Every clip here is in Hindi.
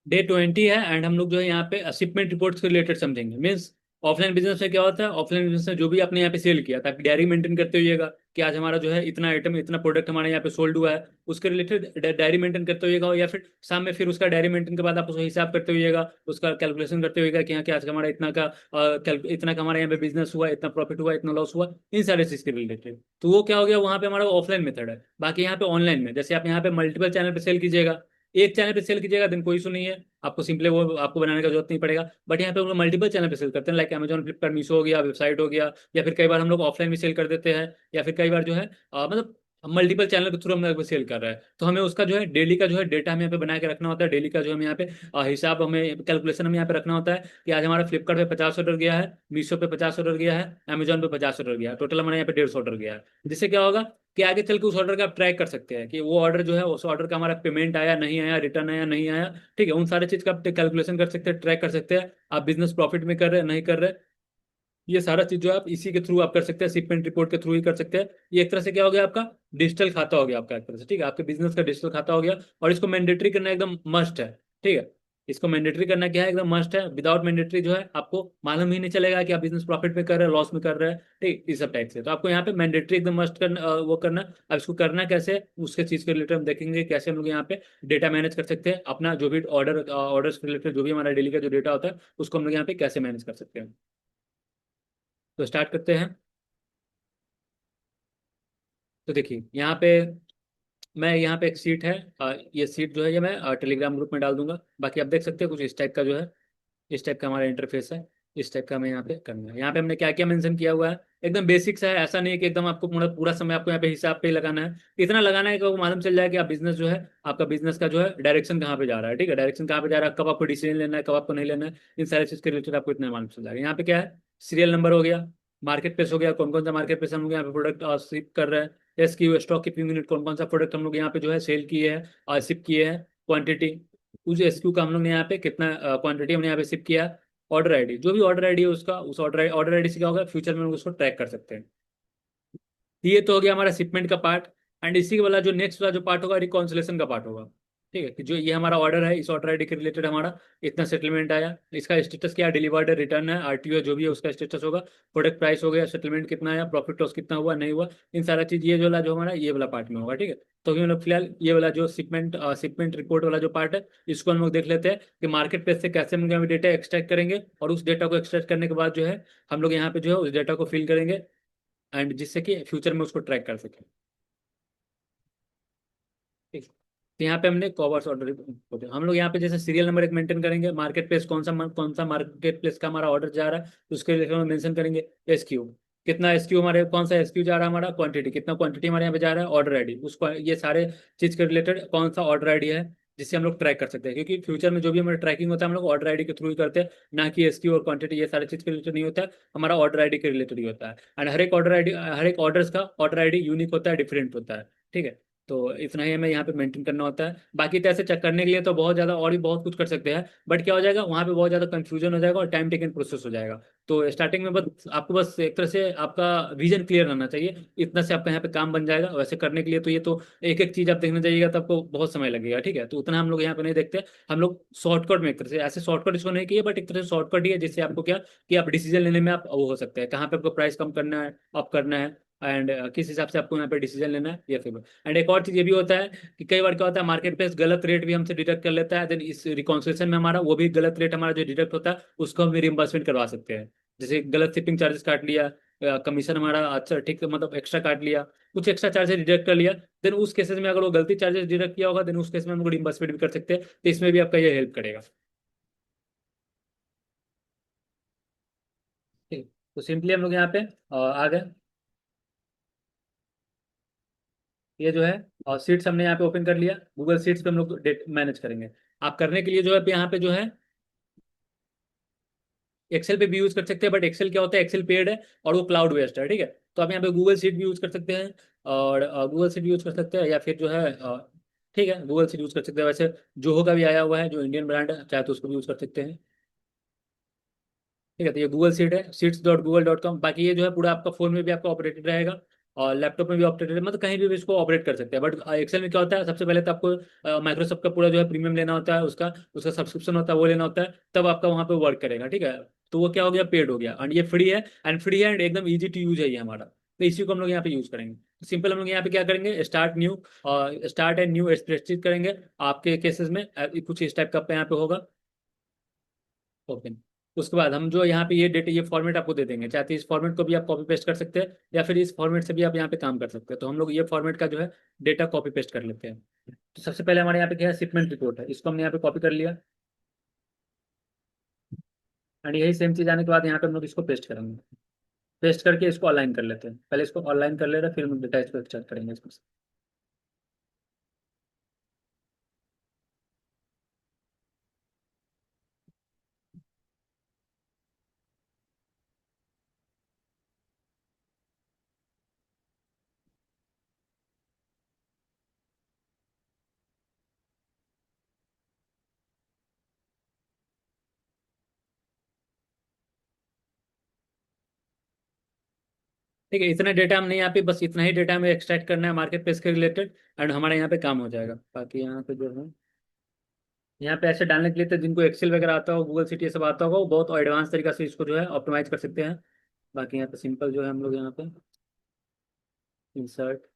डे 20 है। एंड हम लोग जो है यहाँ पे शिपमेंट रिपोर्ट से रिलेटेड समझेंगे। मीन्स ऑफलाइन बिजनेस में क्या होता है, ऑफलाइन बिजनेस में जो भी आपने यहाँ पे सेल किया, ताकि डायरी मेंटेन करते होइएगा कि आज हमारा जो है इतना आइटम इतना प्रोडक्ट हमारे यहाँ पे सोल्ड हुआ है, उसके रिलेटेड डायरी मेंटेन करते होइएगा। या फिर शाम में फिर उसका डायरी मेंटेन के बाद आप उसका हिसाब करते होइएगा, उसका कैलकुलेशन करते होइएगा कि हाँ कि आज हमारा इतना का हमारे यहाँ पे बिजनेस हुआ, इतना प्रॉफिट हुआ, इतना लॉस हुआ, इन सारे चीज के रिलेटेड। तो वो क्या हो गया, वहाँ पे हमारा ऑफलाइन मेथड है। बाकी यहाँ पे ऑनलाइन में जैसे आप यहाँ पे मल्टीपल चैनल पे सेल कीजिएगा, एक चैनल पे सेल कीजिएगा देन कोई इशू नहीं है, आपको सिंपली वो आपको बनाने का जरूरत नहीं पड़ेगा। बट यहाँ पे हम लोग मल्टीपल चैनल पे सेल करते हैं, लाइक अमेजॉन, फ्लिपकार्ट, मीशो हो गया, वेबसाइट हो गया, या फिर कई बार हम लोग ऑफलाइन भी सेल कर देते हैं, या फिर कई बार जो है मतलब मल्टीपल चैनल के थ्रू हम लोग सेल कर रहे हैं। तो हमें उसका जो है डेली का जो है डेटा हमें यहाँ पे बना के रखना होता है। डेली का जो हमें यहाँ पे हिसाब, हमें कैलकुलेशन हमें यहाँ पे रखना होता है कि आज हमारा फ्लिपकार्ट पे 50 ऑर्डर गया है, मीशो पे 50 ऑर्डर गया है, अमेजॉन पे 50 ऑर्डर गया है, टोटल हमारे यहाँ पे 150 ऑर्डर गया है। जिससे क्या होगा कि आगे चल के उस ऑर्डर का आप ट्रैक कर सकते हैं कि वो ऑर्डर जो है उस ऑर्डर का हमारा पेमेंट आया नहीं आया, रिटर्न आया नहीं आया। ठीक है, उन सारे चीज का आप कैलकुलेशन कर सकते हैं, ट्रैक कर सकते हैं, आप बिजनेस प्रॉफिट में कर रहे हैं नहीं कर रहे। ये सारा चीज जो है आप इसी के थ्रू आप कर सकते हैं, शिपमेंट रिपोर्ट के थ्रू ही कर सकते हैं। ये एक तरह से क्या हो गया, आपका डिजिटल खाता हो गया आपका एक तरह से। ठीक है, आपके बिजनेस का डिजिटल खाता हो गया, और इसको मैंडेटरी करना एकदम मस्ट है। ठीक है, इसको मैंडेटरी करना क्या है, एकदम मस्ट है। विदाउट मैंडेटरी जो है आपको मालूम ही नहीं चलेगा कि आप बिजनेस प्रॉफिट में कर रहे हैं, लॉस में कर रहे हैं। ठीक, इस सब टाइप से तो आपको यहाँ पे मैंडेटरी एकदम मस्ट करना, वो करना। अब इसको करना कैसे, उसके चीज के रिलेटेड हम देखेंगे कैसे हम लोग यहाँ पे डेटा मैनेज कर सकते हैं, अपना जो भी ऑर्डर्स के रिलेटेड जो भी हमारा डेली का जो डेटा होता है उसको हम लोग यहाँ पे कैसे मैनेज कर सकते हैं। तो स्टार्ट करते हैं। तो देखिए यहाँ पे मैं यहाँ पे एक सीट है, ये सीट जो है ये मैं टेलीग्राम ग्रुप में डाल दूंगा। बाकी आप देख सकते हैं कुछ इस टाइप का जो है, इस टाइप का हमारा इंटरफेस है। इस टाइप का हमें यहाँ पे करना है। यहाँ पे हमने क्या क्या मेंशन किया हुआ है, एकदम बेसिक्स है। ऐसा नहीं है कि एकदम आपको पूरा पूरा समय आपको यहाँ पे हिसाब पे ही लगाना है। इतना लगाना है कि आपको मालूम चल जाए कि आप बिजनेस जो है, आपका बिजनेस का जो है डायरेक्शन कहाँ पे जा रहा है। ठीक है, डायरेक्शन कहाँ पे जा रहा है, कब आपको डिसीजन लेना है, कब आपको नहीं लेना है, इन सारी चीज के रिलेटेड आपको इतना मालूम चल जाएगा। यहाँ पे क्या है, सीरियल नंबर हो गया, मार्केट प्लेस हो गया, कौन कौन सा मार्केट प्लेस हम लोग यहाँ पे प्रोडक्ट शिप कर रहे हैं, SKU स्टॉक कीपिंग यूनिट, कौन कौन सा प्रोडक्ट हम लोग यहाँ पे जो है सेल किए हैं और शिप किए हैं, क्वांटिटी, उस SKU का हम लोग ने यहाँ पे कितना क्वांटिटी हमने यहाँ पे शिप किया, ऑर्डर आईडी, जो भी ऑर्डर आईडी है उसका, उस ऑर्डर आईडी से क्या होगा, फ्यूचर में हम लोग उसको ट्रैक कर सकते हैं। ये तो हो गया हमारा शिपमेंट का पार्ट। एंड इसी के वाला जो नेक्स्ट वाला जो पार्ट होगा, रिकॉन्सिलेशन का पार्ट होगा। ठीक है, कि जो ये हमारा ऑर्डर है, इस ऑर्डर आईडी के रिलेटेड हमारा इतना सेटलमेंट आया, इसका स्टेटस क्या है, डिलीवर्ड है, रिटर्न है, RTO है, जो भी है उसका स्टेटस होगा, प्रोडक्ट प्राइस हो गया, सेटलमेंट कितना आया, प्रॉफिट लॉस कितना हुआ नहीं हुआ, इन सारा चीज ये जो वाला जो हमारा ये वाला पार्ट में होगा। ठीक है, तो अभी हम लोग फिलहाल ये वाला जो शिपमेंट रिपोर्ट वाला जो पार्ट है, इसको हम लोग देख लेते हैं कि मार्केट प्लेस से कैसे हम लोग डेटा एक्सट्रैक्ट करेंगे, और उस डेटा को एक्सट्रैक्ट करने के बाद जो है हम लोग यहाँ पे जो है उस डेटा को फिल करेंगे, एंड जिससे कि फ्यूचर में उसको ट्रैक कर सकें। ठीक, तो यहाँ पे हमने कवर्स ऑर्डर होते हैं हम लोग यहाँ पे, जैसे सीरियल नंबर एक मेंटेन करेंगे, मार्केट प्लेस कौन सा मार्केट प्लेस का हमारा ऑर्डर जा रहा है उसके लिए हम मेंशन करेंगे। SKU कितना, SKU हमारे कौन सा SKU जा रहा है हमारा, क्वांटिटी कितना, क्वांटिटी हमारे यहाँ पे जा रहा है, ऑर्डर आईडी उसको, ये सारे चीज के रिलेटेड कौन सा ऑर्डर आईडी है जिससे हम लोग ट्रैक कर सकते हैं। क्योंकि फ्यूचर में जो भी हमारा ट्रैकिंग होता है हम लोग ऑर्डर आईडी के थ्रू ही करते हैं, ना कि SKU और क्वांटिटी ये सारी चीज के रिलेटेड नहीं होता है, हमारा ऑर्डर आईडी के रिलेटेड ही होता है। एंड हर एक ऑर्डर आईडी, हर एक ऑर्डर का ऑर्डर आईडी यूनिक होता है, डिफरेंट होता है। ठीक है, तो इतना ही हमें यहाँ पे मेंटेन करना होता है। बाकी तो ऐसे चेक करने के लिए तो बहुत ज़्यादा और भी बहुत कुछ कर सकते हैं, बट क्या हो जाएगा वहाँ पे बहुत ज़्यादा कंफ्यूजन हो जाएगा और टाइम टेकन प्रोसेस हो जाएगा। तो स्टार्टिंग में बस आपको बस एक तरह से आपका विजन क्लियर रहना चाहिए, इतना से आपका यहाँ पे काम बन जाएगा। वैसे करने के लिए तो ये तो एक एक चीज़ आप देखने जाइएगा तो आपको बहुत समय लगेगा। ठीक है, तो उतना हम लोग यहाँ पे नहीं देखते, हम लोग शॉर्टकट में एक तरह से, ऐसे शॉर्टकट इसको नहीं किए बट एक तरह से शॉर्टकट ही है, जिससे आपको क्या कि आप डिसीजन लेने में आप वो हो सकते हैं, कहाँ पे आपको प्राइस कम करना है, अप करना है, एंड किस हिसाब से आपको यहाँ पे डिसीजन लेना है, ये फिर। एंड एक और चीज ये भी होता है कि कई बार क्या होता है, मार्केट प्लेस गलत रेट भी हमसे डिडक्ट कर लेता है, देन इस रिकॉन्सिलेशन में हमारा वो भी गलत रेट हमारा जो डिडक्ट होता है उसको हम रिम्बर्समेंट करवा सकते हैं। जैसे गलत शिपिंग चार्जेस काट लिया, कमीशन हमारा अच्छा ठीक मतलब एक्स्ट्रा काट लिया, कुछ एक्स्ट्रा चार्जेस डिडक्ट कर लिया, देन उस केसेस में अगर वो गलती चार्जेस डिडक्ट किया होगा देन उस केस में हम लोग रिम्बर्समेंट भी कर सकते हैं। तो इसमें भी आपका ये हेल्प करेगा। ठीक है, तो सिंपली हम लोग यहाँ पे आ गए। ये जो है और सीट्स हमने यहाँ पे ओपन कर लिया, गूगल सीट्स पे हम लोग डेट मैनेज करेंगे। आप करने के लिए जो है यहाँ पे जो है एक्सेल पे भी यूज कर सकते हैं, बट एक्सेल क्या होता है, एक्सेल पेड है और वो क्लाउड बेस्ड है। ठीक है, तो आप यहाँ पे गूगल सीट भी यूज कर सकते हैं, और गूगल सीट भी यूज कर सकते हैं, या फिर जो है ठीक है गूगल सीट यूज कर सकते हैं। वैसे जोहो का भी आया हुआ है जो इंडियन ब्रांड है, चाहे तो उसको भी यूज कर सकते हैं। ठीक है, तो ये गूगल सीट है, सीट्स.google.com। बाकी ये जो है पूरा आपका फोन में भी आपका ऑपरेटेड रहेगा, और लैपटॉप में भी ऑपरेट मतलब कहीं भी इसको ऑपरेट कर सकते हैं। बट एक्सेल में क्या होता है, सबसे पहले तो आपको माइक्रोसॉफ्ट का पूरा जो है प्रीमियम लेना होता है, उसका उसका सब्सक्रिप्शन होता है, वो लेना होता है, तब आपका वहाँ पे वर्क करेगा। ठीक है, तो वो क्या हो गया, पेड हो गया। एंड ये फ्री है, एंड फ्री है, एंड एकदम ईजी टू यूज है ये हमारा। तो इसी को हम लोग यहाँ पे यूज करेंगे। तो सिंपल हम लोग यहाँ पे क्या करेंगे, स्टार्ट एंड न्यू स्प्रेडशीट करेंगे। आपके केसेस में कुछ इस टाइप का यहाँ पे होगा, ओपन। उसके बाद हम जो यहाँ पे ये डेटा, ये फॉर्मेट आपको दे देंगे, चाहते इस फॉर्मेट को भी आप कॉपी पेस्ट कर सकते हैं, या फिर इस फॉर्मेट से भी आप यहाँ पे काम कर सकते हैं। तो हम लोग ये फॉर्मेट का जो है डेटा कॉपी पेस्ट कर लेते हैं। तो सबसे पहले हमारे यहाँ पे क्या है, शिपमेंट रिपोर्ट है, इसको हमने यहाँ पे कॉपी कर लिया। एंड यही सेम चीज आने के बाद यहाँ पे हम लोग इसको पेस्ट करेंगे। पेस्ट करके इसको अलाइन कर लेते हैं, पहले इसको अलाइन कर ले रहे हैं, फिर हम डेटा इसको एक्सट्रैक्ट करेंगे इसमें से। ठीक है, इतना डेटा हमने यहाँ पे, बस इतना ही डेटा हमें एक्सट्रैक्ट करना है मार्केट प्लेस के रिलेटेड, एंड हमारे यहाँ पे काम हो जाएगा। बाकी यहाँ पे जो है, यहाँ पे ऐसे डालने के लिए तो जिनको एक्सेल वगैरह आता हो, गूगल सीटी ये सब आता होगा, वो बहुत एडवांस तरीका से इसको जो है ऑप्टिमाइज कर सकते हैं। बाकी यहाँ पे सिंपल जो है हम लोग यहाँ पे इंसर्ट,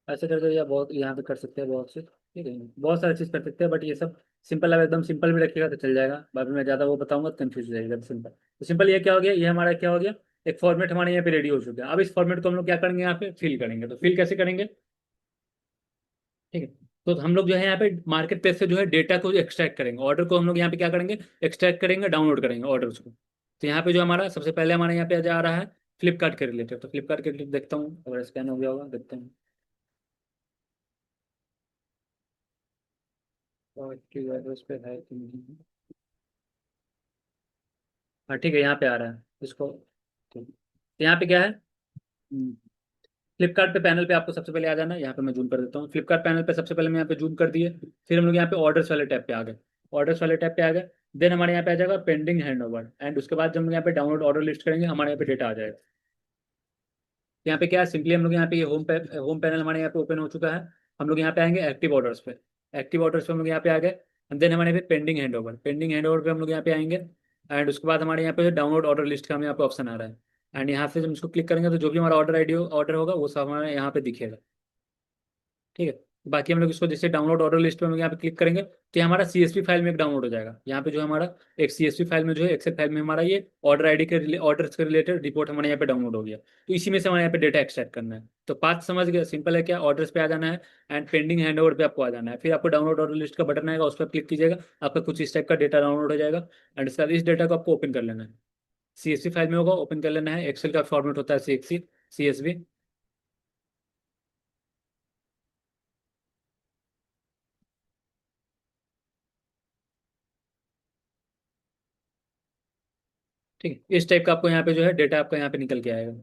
ऐसे करके या बहुत यहाँ पे कर सकते हैं बहुत से। ठीक है, बहुत सारी चीज़ कर सकते हैं, बट ये सब सिंपल है, एकदम सिंपल भी रखिएगा तो चल जाएगा। बाद में मैं ज़्यादा वो बताऊंगा तो कंफ्यूज हो जाएगा। सिंपल तो सिंपल, ये क्या हो गया, ये हमारा क्या हो गया, एक फॉर्मेट हमारे यहाँ पे रेडी हो चुका है। अब इस फॉर्मेट को हम लोग क्या करेंगे, यहाँ पे फिल करेंगे। तो फिल कैसे करेंगे, ठीक है। तो हम लोग जो है यहाँ पे मार्केट प्लेस से जो है डेटा को एक्सट्रैक्ट करेंगे, ऑर्डर को हम लोग यहाँ पे क्या करेंगे, एक्सट्रैक्ट करेंगे, डाउनलोड करेंगे ऑर्डर्स को। तो यहाँ पे जो हमारा सबसे पहले हमारे यहाँ पे जा रहा है फ्लिपकार्ट के रिलेटेड। तो फ्लिपकार्ट के रिलेटेड देखता हूँ, अगर स्कैन हो गया होगा, देखते हैं। और की एड्रेस पे है कि नहीं। हाँ ठीक है, यहाँ पे आ रहा है इसको। ठीक है। तो यहाँ पे क्या है, फ्लिपकार्ट पे पैनल पे आपको सबसे पहले आ जाना है। यहाँ पे मैं जूम कर देता हूँ, फ्लिपकार्ट पैनल पे सबसे पहले मैं यहाँ पे जूम कर दिए। फिर हम लोग यहाँ पे ऑर्डर्स वाले टैब पे आ गए। ऑर्डर्स वाले टैब पे आ गए, देन हमारे यहाँ पे आ जाएगा पेंडिंग हैंड ओवर, एंड उसके बाद जब हम यहाँ पे डाउनलोड ऑर्डर लिस्ट करेंगे, हमारे यहाँ पे डेटा आ जाएगा। यहाँ पे क्या है, सिंपली हम लोग यहाँ पे ये होम पैनल हमारे यहाँ पे ओपन हो चुका है। हम लोग यहाँ पे आएंगे एक्टिव ऑर्डर्स पे। एक्टिव ऑर्डर्स पे हम लोग यहाँ पे आ गए, एंड देन हमारे यहाँ पे pending hand over, pending hand over पे हम लोग यहाँ पे आएंगे। एंड उसके बाद हमारे यहाँ पे डाउनलोड ऑर्डर लिस्ट का हमें यहाँ पे ऑप्शन आ रहा है। एंड यहाँ से जब इसको क्लिक करेंगे तो जो भी हमारा ऑर्डर आईडी ऑर्डर होगा वो सब हमारे यहाँ पे दिखेगा। ठीक है, बाकी हम लोग इसको जैसे डाउनलोड ऑर्डर लिस्ट पे हम लोग यहाँ पे क्लिक करेंगे तो ये हमारा सीएसवी फाइल में एक डाउनलोड हो जाएगा। यहाँ पे जो हमारा एक सीएसवी फाइल में जो है, एक्सेल फाइल में हमारा ये ऑर्डर आईडी के ऑर्डर के रिलेटेड रिपोर्ट हमारे यहाँ पे डाउनलोड हो गया। तो इसी में से हमारे यहाँ पे डेटा एक्सट्रैक्ट करना है। तो पाथ समझ गया, सिंपल है, क्या ऑर्डर्स पे आ जाना है, एंड पेंडिंग हैंड ओवर पे आपको आ जाना है। फिर आपको डाउनलोड ऑर्डर लिस्ट का बटन आएगा, उस पर क्लिक कीजिएगा, आपका कुछ इस टाइप का डेटा डाउनलोड हो जाएगा। एंड सर इस डेटा को आपको ओपन कर लेना है, सीएसवी फाइल में होगा, ओपन कर लेना है। एक्सेल का फॉर्मेट होता है सीएसवी। ठीक है, इस टाइप का आपको यहाँ पे जो है डेटा आपका यहाँ पे निकल के आएगा।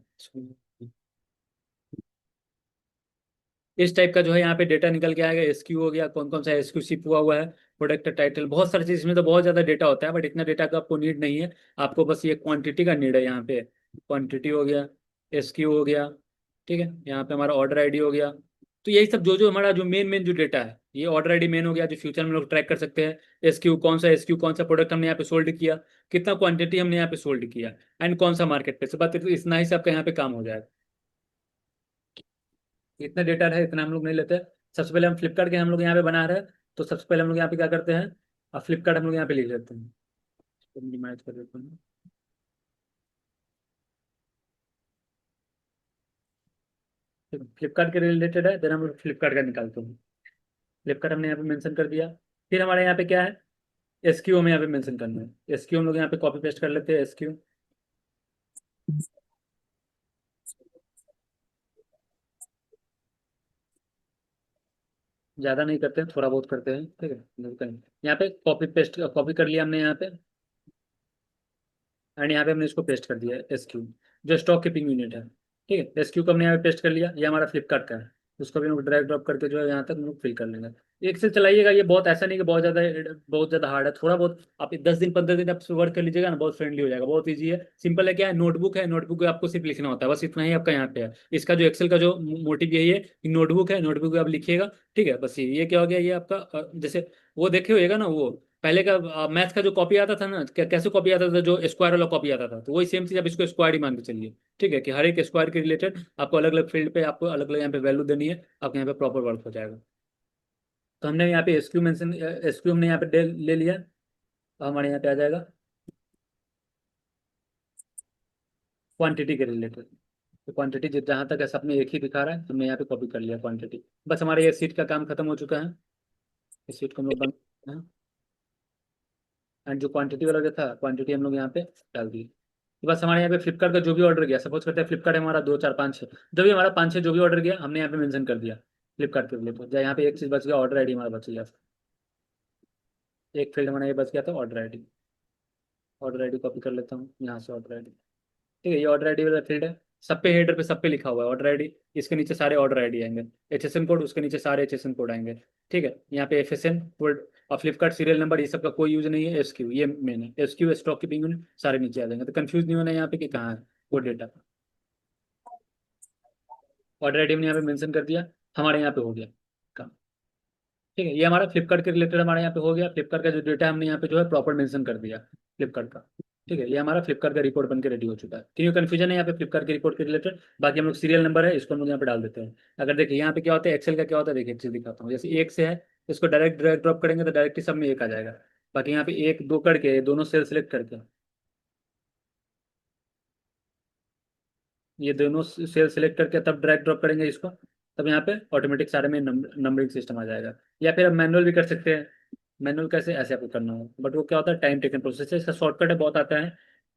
इस टाइप का जो है यहाँ पे डेटा निकल के आएगा। एसक्यू हो गया, कौन कौन सा एसक्यू शिप हुआ हुआ है, प्रोडक्ट टाइटल, बहुत सारी चीज, इसमें तो बहुत ज्यादा डेटा होता है, बट इतना डेटा का आपको नीड नहीं है। आपको बस ये क्वांटिटी का नीड है। यहाँ पे क्वांटिटी हो गया, एसक्यू हो गया, ठीक है, यहाँ पे हमारा ऑर्डर आईडी हो गया। तो यही सब जो जो हमारा जो मेन मेन जो डेटा है, ये ऑर्डर आईडी मेन हो गया, जो फ्यूचर में लोग ट्रैक कर सकते हैं। एसक्यू कौन सा प्रोडक्ट हमने यहाँ पे सोल्ड किया, कितना क्वांटिटी हमने यहाँ पे सोल्ड किया, एंड कौन सा मार्केट पे से बात, इतना ही से आपका यहाँ पे काम हो जाएगा। इतना डेटा है, इतना हम लोग नहीं लेते। सबसे पहले हम फ्लिपकार्ट के हम लोग यहाँ पे बना रहे हैं। तो सबसे पहले हम लोग यहाँ पे क्या करते हैं, अब फ्लिपकार्ट हम लोग यहाँ पे लिख लेते हैं, मिनिमाइज कर देते हैं। फ्लिपकार्ट के रिलेटेड है, देन हम लोग फ्लिपकार्ट का निकालते हैं। फ्लिपकार्ट हमने यहाँ पे मेंशन कर दिया। फिर हमारे यहाँ पे क्या है, एसक्यू हमें यहाँ पे मेंशन करना है। एसक्यू हम लोग यहाँ पे कॉपी पेस्ट कर लेते हैं, एसक्यू। ज़्यादा नहीं करते हैं, थोड़ा बहुत करते हैं, ठीक है, यहाँ पे कॉपी पेस्ट कॉपी कर लिया हमने यहाँ पे। एंड यहाँ पे हमने इसको पेस्ट कर दिया है, एसक्यू, जो स्टॉक कीपिंग यूनिट है। ठीक है, एसक्यू को हमने यहाँ पे पेस्ट कर लिया, ये हमारा फ्लिपकार्ट का है, उसको भी हम लोग ड्रैग ड्रॉप करके जो है यहाँ तक हम लोग फिल कर लेंगे। एक्सेल चलाइएगा, ये बहुत ऐसा नहीं कि बहुत ज़्यादा हार्ड है, थोड़ा बहुत आप 10 दिन 15 दिन आप वर्क कर लीजिएगा ना, बहुत फ्रेंडली हो जाएगा, बहुत ईजी है, सिंपल है। क्या है, नोटबुक है, नोटबुक में आपको सिर्फ लिखना होता है, बस इतना ही आपका यहाँ पे है। इसका जो एक्सेल का जो मोटिव यही है कि नोटबुक है, नोटबुक में आप लिखिएगा, ठीक है, बस ये क्या हो गया, ये आपका जैसे वो देखे होएगा ना, वो पहले का मैथ का जो कॉपी आता था ना, कैसे कॉपी आता था, जो स्क्वायर वाला कॉपी आता था, तो वही सेम चीज, अब इसको स्क्वायर ही मान के चलिए। ठीक है, कि हर एक स्क्वायर के रिलेटेड आपको अलग अलग फील्ड पे आपको अलग अलग यहाँ पे वैल्यू देनी है, आपके यहाँ पे प्रॉपर वर्क हो जाएगा। तो हमने यहाँ पे एसक्यू मेंशन, एसक्यू हमने यहाँ पे ले लिया, तो हमारे यहाँ पे आ जाएगा क्वांटिटी के रिलेटेड। तो क्वांटिटी जहाँ तक है सब में एक ही दिखा रहा है, हमने यहाँ पे कॉपी कर लिया क्वांटिटी। बस हमारे ये सीट का काम खत्म हो चुका है, इस सीट को हम लोग बंद करते हैं। एंड जो क्वांटिटी वाला जो था, क्वांटिटी हम लोग यहाँ पे डाल दी। तो बस हमारे यहाँ पे फ्लिपकार्ट का जो भी ऑर्डर गया, सपोज करते हैं फ्लिपकार्ट है हमारा 2 4 5 6, जो भी हमारा 5 6 जो भी ऑर्डर गया हमने यहाँ पे मेंशन कर दिया फ्लिपकार्ट के लिए। तो यहाँ पे एक चीज़ बच गया, ऑर्डर आईडी हमारा बच गया, एक फील्ड हमारा ये बच गया था, order ID. Order ID copy कर लेता हूँ यहाँ से, ऑर्डर आईडी। ठीक है, ये ऑर्डर आईडी वाला फील्ड है, सब पे हेडर पे सब पे लिखा हुआ है ऑर्डर आईडी, इसके नीचे सारे ऑर्डर आईडी आएंगे, एचएसएन कोड उसके नीचे सारे एचएसएन कोड आएंगे। ठीक है, यहाँ पे एफएसएन कोड और फ्लिपकार्ट सीरियल नंबर, ये सब का कोई यूज नहीं है, एसक्यू ये मेन है, एसक्यू स्टॉक कीपिंग यूनिट सारे नीचे आ जाएंगे, तो कंफ्यूज नहीं होना है यहाँ पे कि कहाँ है वो डेटा। ऑर्डर आईडी हमने यहाँ पे मेंशन कर दिया, हमारे यहाँ पे हो गया काम। ठीक है, ये हमारा फ्लिपकार्ट के रिलेटेड हमारे यहाँ पे हो गया, फ्लिपकार्ट का जो डेटा हमने यहाँ पे जो है प्रॉपर मेंशन कर दिया फ्लिपकार्ट का। ठीक है, ये हमारा फ्लिपकार्ट का रिपोर्ट बन के रेडी हो चुका है, क्यों कन्फ्यूजन है यहाँ पे फ्लिपकार्ट के रिपोर्ट के रिलेटेड। बाकी हम लोग सीरियल नंबर है, इसको हम लोग यहाँ पे डाल देते हैं। अगर देखिए यहाँ पे क्या होता है, एक्सेल का क्या होता है, देखिए एक चीज दिखाता हूँ, जैसे एक से है, इसको डायरेक्ट ड्रैग ड्रॉप करेंगे तो डायरेक्ट ही सब में एक आ जाएगा। बाकी यहाँ पे एक दो करके ये दोनों सेल सेलेक्ट करके, ये दोनों सेल सेलेक्ट करके तब ड्रैग ड्रॉप करेंगे इसको, तब यहाँ पे ऑटोमेटिक सारे में नंबरिंग सिस्टम आ जाएगा। या फिर आप मैनुअल भी कर सकते हैं, मैनुअल कैसे, ऐसे आपको करना हो, बट वो क्या होता है, टाइम टेकन प्रोसेस है, इसका शॉर्टकट है, बहुत आता है,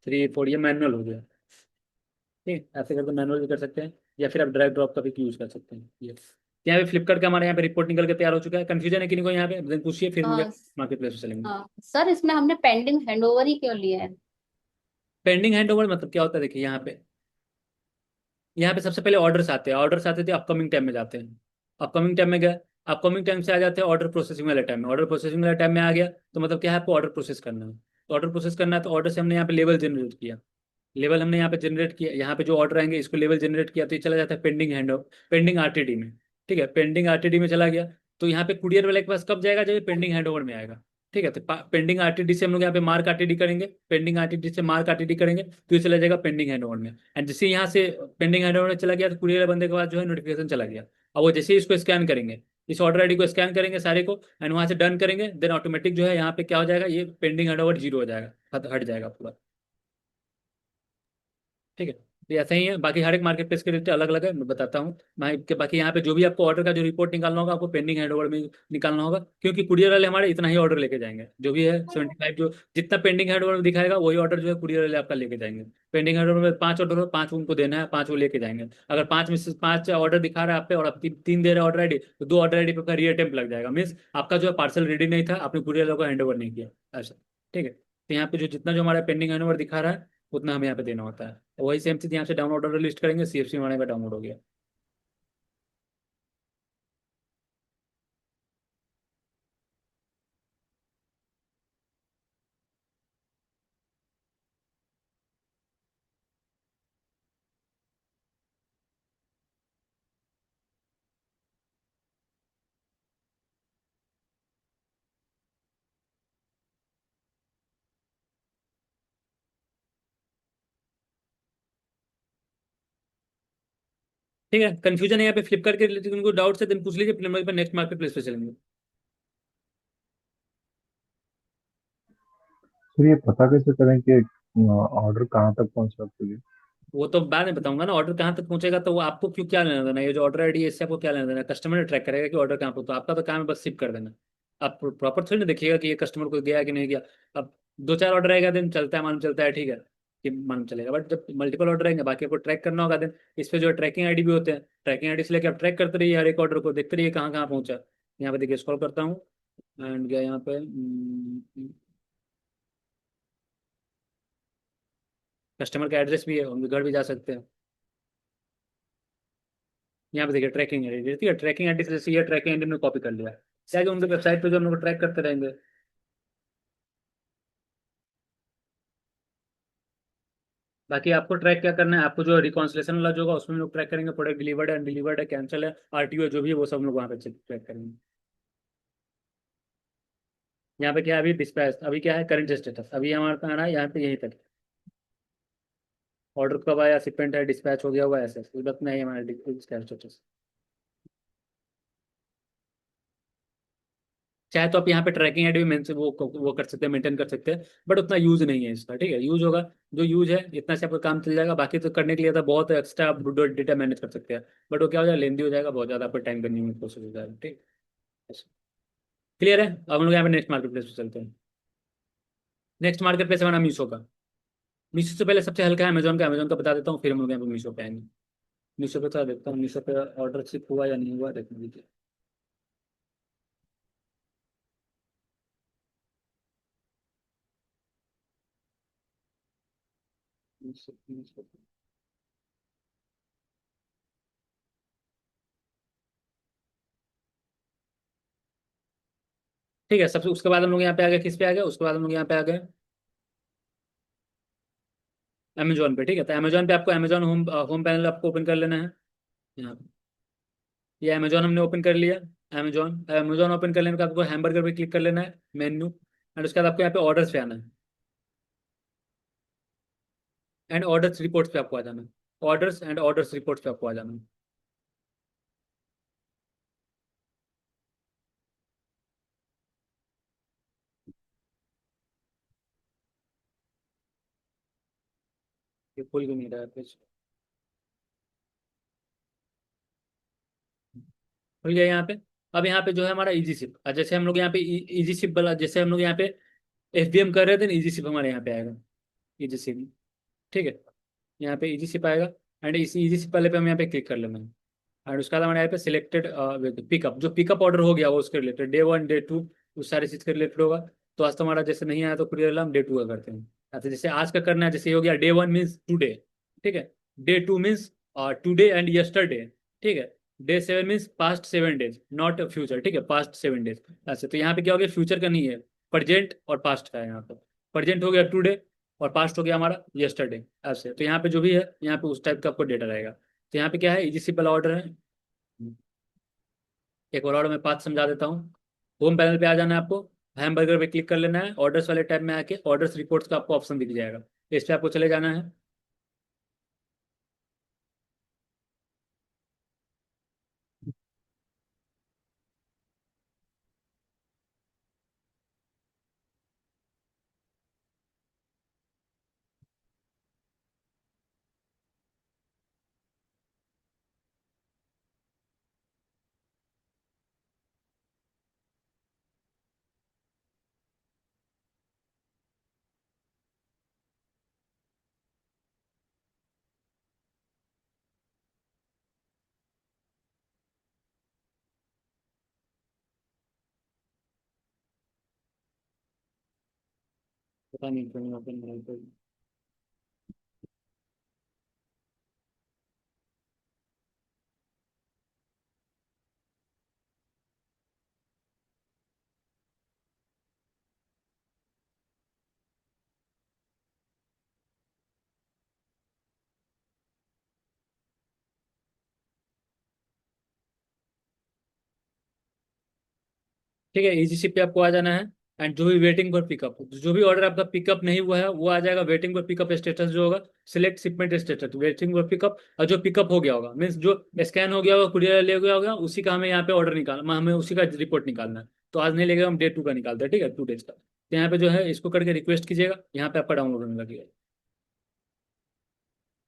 3 4, ये मैनुअल हो गया। ठीक है, ऐसे करके मैनुअल भी कर सकते हैं, या फिर आप ड्रैग ड्रॉप का भी यूज कर सकते हैं ये। यहाँ पे फ्लिपकार्ट का हमारे यहाँ पे रिपोर्ट निकल के तैयार हो चुका है। कंफ्यूजन है किसी को यहाँ पे, then पूछिए, फिर हम हाँ। मार्केट प्लेस पे चलेंगे। हाँ सर, इसमें हमने पेंडिंग हैंडओवर ही क्यों लिया है? पेंडिंग हैंड ओवर मतलब क्या होता है, देखिए यहाँ पे सबसे पहले ऑर्डर्स आते हैं, ऑर्डर्स आते थे अपकमिंग टाइम में जाते हैं, अपकमिंग टाइम में गए, अपकमिंग टाइम से आ जाते हैं ऑर्डर प्रोसेसिंग वाले टाइम में, ऑर्डर प्रोसेसिंग वाले टाइम में आ गया, तो मतलब क्या है, आपको ऑर्डर प्रोसेस करना है। तो ऑर्डर प्रोसेस करना है, तो ऑर्डर से हमने यहाँ पे लेवल जनरेट किया, लेवल हमने यहाँ पे जनरेट किया, यहाँ पे जो ऑर्डर आएंगे इसको लेवल जनरेट किया, तो ये चला जाता है पेंडिंग हैंड, पेंडिंग आरटीडी में। ठीक है, पेंडिंग आरटीडी में चला गया, तो यहाँ पे कुरियर वाले के पास कब जाएगा, जब पेंडिंग हैंड ओवर में आएगा। ठीक है, तो पेंडिंग आरटीडी से हम लोग यहाँ पे मार्क आरटीडी करेंगे, पेंडिंग आरटीडी से मार्क आरटीडी करेंगे, तो ये चला जाएगा पेंडिंग हैंड ओवर में। एंड जैसे यहाँ से पेंडिंग हैंड ओवर में चला गया, तो कुरियर बंदे के पास जो है नोटिफिकेशन चला गया। अब वो जैसे ही इसको स्कैन करेंगे, इस ऑर्डर आईडी को स्कैन करेंगे सारे को, एंड वहां से डन करेंगे, देन ऑटोमेटिक जो है यहाँ पे क्या हो जाएगा, ये पेंडिंग हैंड ओवर जीरो हो जाएगा, हट जाएगा पूरा। ठीक है, तो ऐसा ही है, बाकी हर एक मार्केट प्लेस के रेट अलग अलग है, मैं बताता हूँ। बाकी यहाँ पे जो भी आपको ऑर्डर का जो रिपोर्ट निकालना होगा, आपको पेंडिंग हैंडओवर में निकालना होगा, क्योंकि कुरियर वाले हमारे इतना ही ऑर्डर लेके जाएंगे, जो भी है 75, जो जितना पेंडिंग हैंडओवर में दिखाएगा वही ऑर्डर जो है कुरियर वाले आपका लेके जाएंगे। पेंडिंग हैंडओवर में 5 ऑर्डर हो, 5 उनको देना है, 5 वो लेके जाएंगे। अगर 5 में से 5 ऑर्डर दिखा रहा है आप पे, और आप तीन दे रहे ऑर्डर आईडी, तो 2 ऑर्डर आईडी पे रीअटेम्प्ट लग जाएगा, मीन्स आपका जो है पार्सल रेडी नहीं था, आपने कुरियर वालों को हैंड नहीं किया, ऐसा। ठीक है, तो यहाँ पे जो जितना जो हमारा पेंडिंग हैंडओवर दिखा रहा है, उतना हमें यहाँ पे देना होता है। तो वही सेम चीज यहाँ से डाउनलोड ऑर्डर लिस्ट करेंगे, सीएफसी हमारे पे डाउनलोड हो गया। ठीक है, कंफ्यूजन है यहाँ पे फ्लिपकार्ट के रिलेटेड, उनको डाउट है देन पूछ लीजिए, फिर हम लोग नेक्स्ट मार्केट प्लेस पे चलेंगे। फिर ये पता कैसे करें कि ऑर्डर कहाँ तक पहुंचा आपके लिए? वो तो बाद में बताऊंगा ना, ऑर्डर कहाँ तक पहुंचेगा, तो वो आपको क्यों, क्या लेना देना, ये जो ऑर्डर आईडी है इससे आपको क्या लेना देना, कस्टमर ने ट्रैक करेगा कि ऑर्डर कहाँ पर, तो आपका तो काम है बस शिप कर देना। आप प्रॉपर थोड़ी ना देखिएगा कि ये कस्टमर को गया कि नहीं गया। अब 2 4 ऑर्डर आएगा दिन चलता है, मालूम चलता है, ठीक है कि मालूम चलेगा, बट जब मल्टीपल ऑर्डर आएंगे बाकी आपको ट्रैक करना होगा दिन। इस पे जो ट्रैकिंग आईडी भी होते हैं, ट्रैकिंग आईडी से लेकर आप ट्रैक करते रहिए, हर एक ऑर्डर को देखते रहिए कहाँ कहाँ पहुंचा। यहाँ पे देखिए, स्क्रॉल करता हूँ, एंड गया यहाँ पे, कस्टमर का एड्रेस भी है, उनके घर भी जा सकते हैं। यहाँ पे देखिए ट्रैकिंग आईडी, ठीक है, ट्रैकिंग आईडी से जैसे ये ट्रैकिंग आईडी में कॉपी कर लिया, क्या है कि उनके वेबसाइट पे जो हम लोग ट्रैक करते रहेंगे। बाकी आपको ट्रैक क्या करना है, आपको जो रिकॉन्सिलेशन वाला जो होगा उसमें हम लोग ट्रैक करेंगे, प्रोडक्ट डिलीवर्ड है, अनडिलीवर्ड है, कैंसिल है, आरटीओ जो भी है वो सब हम लोग वहाँ पे ट्रैक करेंगे। यहाँ पे क्या है अभी डिस्पैच, अभी क्या है करंट स्टेटस, अभी हमारे पास आ रहा है यहाँ पे यहीं तक, ऑर्डर कब आया, शिपमेंट है, डिस्पैच हो गया हुआ, ऐसे इस वक्त नहीं हमारा डिस्पैच स्टेटस। चाहे तो आप यहाँ पे ट्रैकिंग आईडी भी वो कर सकते हैं, मेंटेन कर सकते हैं, बट उतना यूज नहीं है इसका, ठीक है, यूज होगा जो यूज है इतना से आपका काम चल जाएगा, बाकी तो करने के लिए तो बहुत एक्स्ट्रा आप डेटा मैनेज कर सकते हैं, बट वो क्या हो जाएगा, लेंदी हो जाएगा, बहुत ज्यादा आपको टाइम करने में प्रोसेस हो जाएगा, ठीक। क्लियर है, अब हम लोग यहाँ पे नेक्स्ट मार्केट प्लेस पे चलते हैं। नेक्स्ट मार्केट प्लेस हमारा मीशो का। मीशो से पहले सबसे हल्का है अमेजोन का, अमेजोन का बता देता हूँ, फिर हम लोग यहाँ पे मीशो पे आएंगे। मीशो पे तो देखता हूँ मीशो पे ऑर्डर शिप हुआ या नहीं हुआ, देख लीजिए। मीशो मीशो ठीक है, सबसे उसके बाद हम लोग यहाँ पे आ गए, किस पे आ गए, उसके बाद हम लोग यहाँ पे आ गए अमेजोन पे, ठीक है, तो अमेजोन पे आपको अमेजोन होम होम पैनल आपको ओपन कर लेना है यहाँ पे। ये अमेजोन हमने ओपन कर लिया। अमेजोन अमेजोन ओपन कर लेने का आपको हैमबर्गर पे क्लिक कर लेना है, मेन्यू, एंड उसके बाद आपको यहाँ पे ऑर्डर्स पे आना है, एंड ऑर्डर्स रिपोर्ट्स पे आपको आ जाना है, ऑर्डर्स एंड ऑर्डर्स रिपोर्ट्स पे आपको आ जाना है। ये खुल भी नहीं रहा है पेज, खुल गया यहाँ पे। अब यहाँ पे जो है हमारा इजी सिप, जैसे हम लोग यहाँ पे इजी सिप वाला, जैसे हम लोग यहाँ पे एफबीएम कर रहे थे, इजी सिप हमारे यहाँ पे आएगा, इजी सिप, ठीक है, यहाँ पे इजी सिप आएगा, एंड इस इजी सिप वाले पे हम यहाँ पे क्लिक कर लेना है। और उसके बाद हमारे यहाँ पे सिलेक्टेड पिकअप, जो पिकअप ऑर्डर हो गया वो उसके related day one day two उस सारी चीज़ के रिलेटेड होगा। तो आज तो हमारा जैसे नहीं आया तो कुरियर हम डे टू का करते हैं। अच्छा, जैसे आज का करना है, जैसे ये हो गया डे वन मीन्स टुडे, ठीक है, day two means today and yesterday, ठीक है, day seven means past 7 days not future, ठीक है, पास्ट 7 डेज। अच्छा, तो यहाँ पे क्या हो गया, फ्यूचर का नहीं है, प्रेजेंट और पास्ट का है यहाँ पे। प्रेजेंट हो गया टुडे और पास्ट हो गया हमारा यस्टरडे, ऐसे तो यहाँ पे जो भी है यहाँ पे उस टाइप का आपको डेटा रहेगा। तो यहाँ पे क्या है, इजी सिंपल ऑर्डर है। एक और ऑर्डर में पाथ समझा देता हूँ। होम पैनल पे आ जाना है आपको, हैमबर्गर पे क्लिक कर लेना है, ऑर्डर्स वाले टैब में आके ऑर्डर्स रिपोर्ट्स का आपको ऑप्शन दिख जाएगा, इस पे आपको चले जाना है। पता नहीं क्यों नहीं open हो रहा है कोई। ठीक है, इजी शिप पे आपको आ जाना है, एंड जो भी वेटिंग फॉर पिकअप, जो भी ऑर्डर आपका पिकअप नहीं हुआ है वो आ जाएगा वेटिंग फॉर पिकअप स्टेटस जो होगा, select shipment status waiting for pickup, और जो पिकअप हो गया होगा मीन्स जो स्कैन हो गया होगा, कुरियर ले गया होगा, उसी का हमें यहाँ पे ऑर्डर निकालना, हमें उसी का रिपोर्ट निकालना है। तो आज नहीं लेगा, हम डे टू का निकालते हैं, ठीक है, 2 डेज का। तो यहाँ पे जो है इसको करके रिक्वेस्ट कीजिएगा, यहाँ पे आपका डाउनलोड होने लगेगा,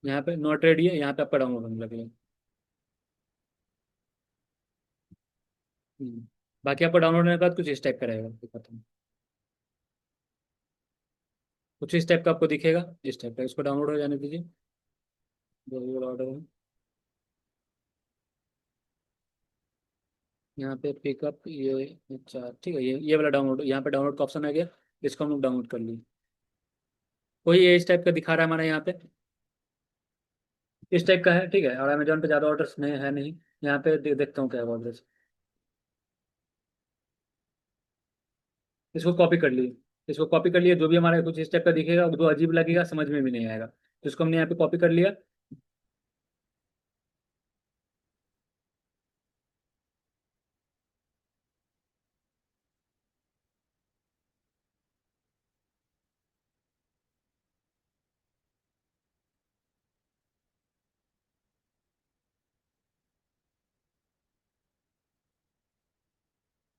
यहाँ पे नॉट रेडी है, यहाँ पे आपका डाउनलोड होने लगेगा। हम्म। बाकी आपको डाउनलोड होने के बाद कुछ इस टाइप का रहेगा, दिखाता हूँ। कुछ इस टाइप का आपको दिखेगा, इस टाइप का, इसको डाउनलोड हो जाने दीजिए, जो भी ऑर्डर है। यहाँ पे पिकअप ये, अच्छा ठीक है, ये वाला डाउनलोड, यहाँ पे डाउनलोड का ऑप्शन आ गया, इसको हम लोग डाउनलोड कर लिए। कोई ये इस टाइप का दिखा रहा है हमारा यहाँ पे, इस टाइप का है, ठीक है, और अमेजोन पे ज़्यादा ऑर्डर्स नहीं है नहीं। यहाँ पे देखता हूँ क्या है ऑर्डर। इसको कॉपी कर लिए, इसको कॉपी कर लिए, जो भी हमारा कुछ इस टाइप का दिखेगा, जो अजीब लगेगा, समझ में भी नहीं आएगा, तो इसको हमने यहाँ पे कॉपी कर लिया।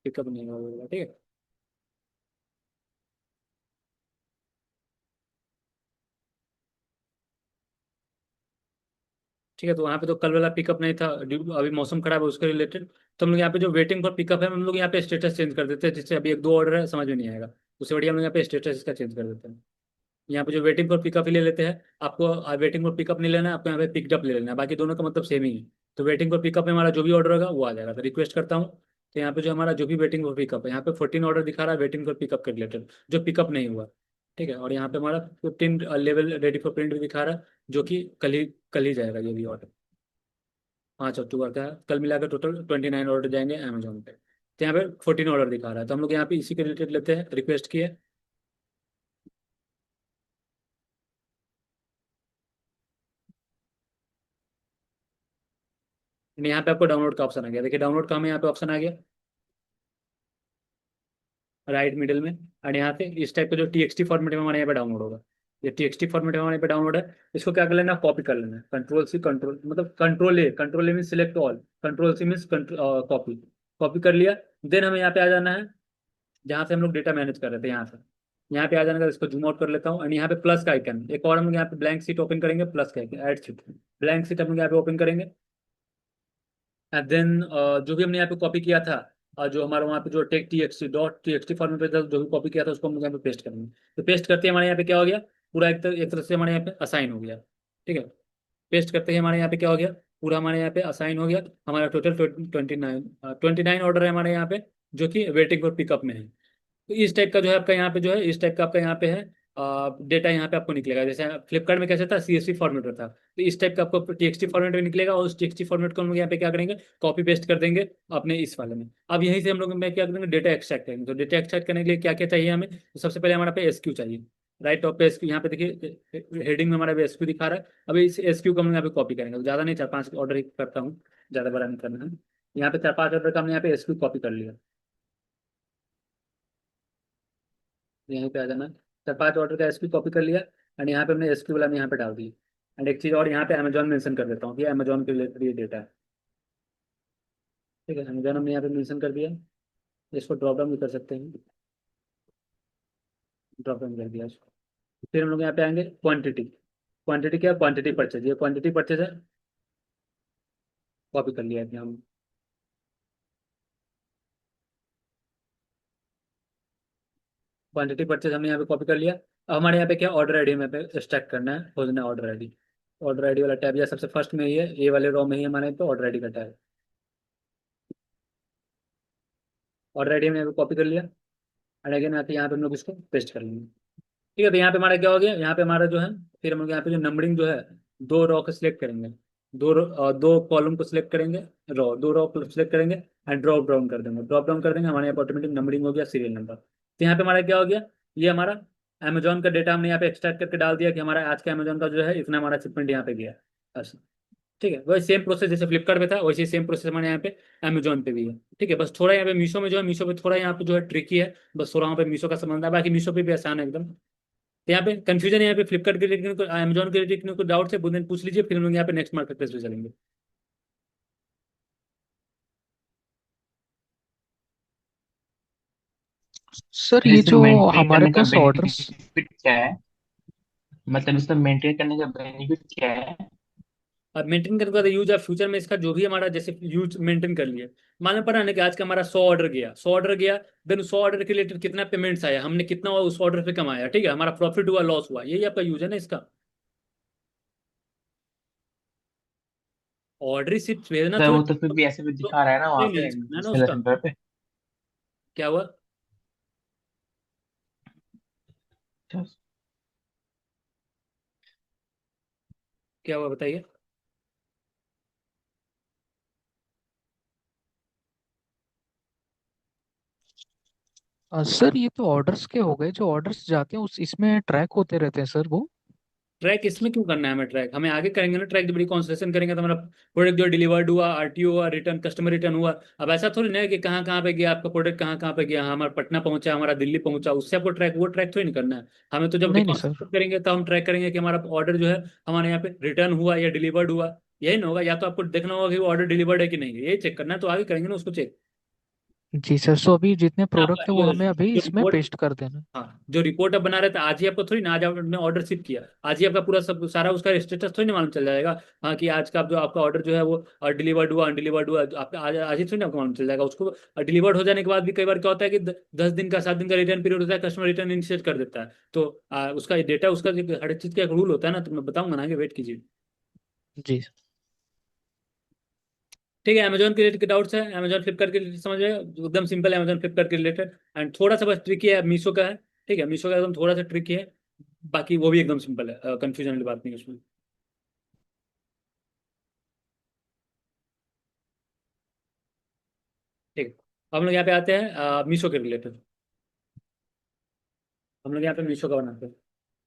पिकअप नहीं होगा, ठीक है। ठीक है, तो वहाँ पे तो कल वाला पिकअप नहीं था, अभी मौसम खराब है उसके रिलेटेड। तो हम लोग यहाँ पे जो वेटिंग फॉर पिकअप है, हम लोग यहाँ पे स्टेटस चेंज कर देते हैं, जिससे अभी एक दो ऑर्डर है, समझ में नहीं आएगा। उससे बढ़िया हम लोग यहाँ पे स्टेटस इसका चेंज कर देते हैं। यहाँ पे जो वेटिंग फॉर पिकअप ही ले लेते हैं। आपको वेटिंग फॉर पिकअप नहीं लेना है, आपको यहाँ पे पिकअप ले लेना है, बाकी दोनों का मतलब सेम ही है। तो वेटिंग फॉर पिकअप में हमारा जो भी ऑर्डर होगा वो आ जाएगा, तो रिक्वेस्ट करता हूँ। तो यहाँ पे जो हमारा जो भी वेटिंग फॉर पिकअप है, यहाँ पे 14 ऑर्डर दिखा रहा है वेटिंग फॉर पिकअप के रिलेटेड, जो पिकअप नहीं हुआ। ठीक है, और यहाँ पे हमारा 15 लेवल रेडी फॉर प्रिंट भी दिखा रहा है, जो कि कल ही जाएगा ये भी ऑर्डर। 5 अक्टूबर का है, कल मिलाकर टोटल 29 ऑर्डर जाएंगे अमेजोन पे। तो यहाँ पे 14 ऑर्डर दिखा रहा है, तो हम लोग यहाँ पे इसी के रिलेटेड लेते हैं, रिक्वेस्ट किए। यहाँ पे आपको डाउनलोड का ऑप्शन आ गया, देखिए डाउनलोड का हमें यहाँ पे ऑप्शन आ गया राइट मिडिल में। और यहाँ पे इस टाइप का जो टीएक्सटी फॉर्मेट में हमारे यहाँ पे डाउनलोड होगा, ये टीएक्सटी फॉर्मेट में हमारे यहाँ पे डाउनलोड है। इसको क्या कर लेना, कॉपी कर लेना, कंट्रोल सी कंट्रोल मतलब control A mean select all, control C mean copy. Copy कर लिया। देन हमें यहाँ पे आ जाना है जहाँ से हम लोग डेटा मैनेज कर रहे थे, यहाँ से। यहाँ पे आ जाने का इसको जूम आउट कर लेता हूँ, एंड यहाँ पे प्लस का आइकन, एक और हम लोग यहाँ पे ब्लैंक सीट ओपन करेंगे, प्लस का icon add seat, blank seat हम लोग यहाँ पे ओपन करेंगे। एंड देन जो भी हमने यहाँ पे कॉपी किया था, जो हमारा वहाँ पे जो text T XT dot T XT format पे था, जो भी कॉपी किया था उसको हम यहाँ पे पेस्ट करेंगे। तो पेस्ट करते ही हमारे यहाँ पे क्या हो गया, पूरा एक तरह से हमारे यहाँ पे असाइन हो गया। ठीक है, पेस्ट करते ही हमारे यहाँ पे क्या हो गया, पूरा हमारे यहाँ पे असाइन हो गया। हमारा टोटल 29 ऑर्डर है हमारे यहाँ पे, जो कि वेटिंग फॉर पिकअप में है। तो इस टाइप का जो है आपका यहाँ पे जो है, इस टाइप का आपका यहाँ पे है डेटा, यहाँ पे आपको निकलेगा। जैसे फ्लिपकार्ट में कैसे था, सीएसवी फॉर्मेट में था, तो इस टाइप का आपको टीएक्सटी फॉर्मेट में निकलेगा, और उस टीएक्सटी फॉर्मेट को हम लोग यहाँ पे क्या करेंगे, कॉपी पेस्ट कर देंगे अपने इस वाले में। अब यहीं से हम लोग में क्या करेंगे, डेटा एक्सट्रैक्ट करेंगे। तो डेटा एक्सट्रैक्ट करने के लिए क्या क्या चाहिए हमें, तो सबसे पहले हमारा पे एसक्यू चाहिए। राइट टॉप पे एसक्यू, यहाँ पे देखिए हेडिंग में हमारा एसक्यू दिखा रहा है। अभी इस एसक्यू को हम यहाँ पे कॉपी करेंगे, तो ज़्यादा नहीं, 4-5 ऑर्डर ही करता हूँ, ज़्यादा बड़ा नहीं करना है। यहाँ पे 4-5 ऑर्डर का हमने यहाँ पे एसक्यू कॉपी कर लिया। यहीं पे आ जाना, 4-5 ऑर्डर का एसपी कॉपी कर लिया। एंड यहाँ पे हमने एसपी वाला में यहाँ पे डाल दी। एंड एक चीज़ और यहाँ पे अमेजोन मेंशन कर देता हूँ कि अमेजोन के रिलेटेड ये डेटा है। ठीक है, अमेजोन हमने यहाँ पे मेंशन कर दिया। इसको ड्रॉप डाउन भी कर सकते हैं, ड्रॉप डाउन कर दिया इसको। फिर हम लोग यहाँ पे आएंगे क्वांटिटी। क्वांटिटी क्या, क्वांटिटी परचेज, ये क्वांटिटी परचेज है, कॉपी कर लिया है हम। क्वांटिटी परचेज हमने यहाँ पे कॉपी कर लिया। अब हमारे यहाँ पे क्या, ऑर्डर आईडी में पे स्टैक करना है, खोजना है ऑर्डर आईडी। ऑर्डर आईडी वाला टैब या सबसे फर्स्ट में ही है, ये वाले रो में ही हमारे यहाँ पे ऑर्डर आईडी का टैब। ऑर्डर आईडी हमने यहाँ पे कॉपी कर लिया। एंड अगेन आके यहाँ पे हम लोग इसको पेस्ट कर लेंगे। ठीक है, तो यहाँ पे हमारा क्या हो गया, यहाँ पे हमारा जो है, फिर हम लोग यहाँ पे जो नंबरिंग जो है, 2 रो को सिलेक्ट करेंगे, 2 कॉलम को सिलेक्ट करेंगे, 2 रो को सिलेक्ट करेंगे, एंड ड्रॉप डाउन कर देंगे, ड्रॉप डाउन कर देंगे, हमारे यहाँ पे ऑटोमेटिक नंबरिंग हो गया, सीरियल नंबर। तो यहाँ पे हमारा क्या हो गया, ये हमारा अमेजोन का डेटा हमने यहाँ पे एक्सट्रैक्ट करके डाल दिया कि हमारा आज का अमेजोन का जो है इतना हमारा शिपमेंट यहाँ पे गया। बस। ठीक है, वही सेम प्रोसेस जैसे फ्लिपकार्ट पे था, वैसे सेम प्रोसेस हमारे यहाँ पे अमेजोन पे भी है। ठीक है, बस थोड़ा यहाँ पे मीशो में जो है, मीशो पे थोड़ा यहाँ पे जो है ट्रिकी है, बस थोड़ा वहाँ पे मीशो का संबंध है, बाकी मीशो पे भी आसान है एकदम। तो यहाँ पे कंफ्यूजन है, यहाँ पे फ्लिपकार्ट के रिलेटेड अमेजोन के रिलेटेड कोई डाउट है बुंदेन पूछ लीजिए, फिर हम लोग यहाँ पे नेक्स्ट मार्केट प्लेस पे चलेंगे। सर सर ये इसे जो मेंटेन हमारे करने का पास ऑर्डर्स, बेनिफिट क्या है? मतलब इसे मेंटेन करने का बेनिफिट क्या है? अब मेंटेन करने के बाद यूज ऑफ फ्यूचर में इसका जो भी हमारा जैसे यूज मेंटेन कर लिया, मालूम पड़ा ना कि आज का हमारा 100 ऑर्डर गया देन 100 ऑर्डर के रिलेटेड कितना पेमेंट्स आया, हमने कितना उस ऑर्डर पे कमाया, ठीक है, हमारा प्रॉफिट हुआ लॉस हुआ, यही आपका यूज है ना इसका। ऑर्डर सिर्फ भेजना सर थोड़ी, वो तो फिर भी ऐसे भी तो दिखा रहा है ना वहाँ पे यूज करना है ना सेलर उसका। सेंटर पे। क्या हुआ, अच्छा। क्या हुआ बताइए। सर ये तो ऑर्डर्स के हो गए, जो ऑर्डर्स जाते हैं उस इसमें ट्रैक होते रहते हैं सर वो। ट्रैक इसमें क्यों करना है हमें? ट्रैक हमें आगे करेंगे ना, ट्रैक जब रिकॉन्सिलेशन करेंगे तो हमारा प्रोडक्ट जो डिलीवर्ड हुआ, आरटीओ हुआ, रिटर्न, कस्टमर रिटर्न हुआ। अब ऐसा थोड़ी ना है कि कहाँ कहाँ पे गया आपका प्रोडक्ट, कहाँ कहाँ पे गया, हमारा पटना पहुंचा, हमारा दिल्ली पहुंचा, उससे आपको ट्रैक, वो ट्रैक थोड़ी नहीं करना है। हमें तो जब नहीं नहीं सर। रिकॉन्सिलेशन करेंगे तो हम ट्रैक करेंगे कि हमारा ऑर्डर जो है हमारे यहाँ पे रिटर्न हुआ या डिलीवर्ड हुआ। यही ना होगा? या तो आपको देखना होगा कि वो ऑर्डर डिलीवर्ड है कि नहीं, यही चेक करना है, तो आगे करेंगे ना उसको चेक। जी सर, सो अभी जितने आपका प्रोडक्ट है वो जो हमें अभी जो इसमें रिपोर्ट, पेस्ट कर देना। हाँ जो रिपोर्ट आप बना रहे थे आज ही, आपको थोड़ी ना, आज आपने ऑर्डर शिप किया आज ही आपका पूरा सब सारा उसका स्टेटस थोड़ी ना मालूम चल जाएगा। हाँ कि आज का जो आपका ऑर्डर जो है वो डिलीवर्ड हुआ, अनडिलीवर्ड हुआ, तो आपका आज आज ही थोड़ी ना आपको मालूम चल जाएगा उसको। डिलीवर्ड हो जाने के बाद भी कई बार क्या होता है कि 10 दिन का, 7 दिन का रिटर्न पीरियड होता है, कस्टमर रिटर्न इनिशिएट कर देता है, तो उसका डेटा, उसका हर चीज का एक रूल होता है ना, तो मैं बताऊंगा ना कि वेट कीजिए। जी। ठीक है, अमेजोन के रिलेटेड डाउट्स है, अमेजोन फ्लिपकार्ट के रिलेटेड समझ आएगा, एकदम सिंपल है अमेजोन फ्लिपकार्ट के रिलेटेड। एंड थोड़ा सा बस ट्रिकी है मीशो का है। ठीक है, मीशो का एकदम थोड़ा सा ट्रिकी है, बाकी वो भी एकदम सिंपल है, कंफ्यूजन वाली बात नहीं है उसमें। ठीक है, अब हम लोग यहाँ पे आते हैं मीशो के रिलेटेड। हम लोग यहाँ पे मीशो का बनाते हैं।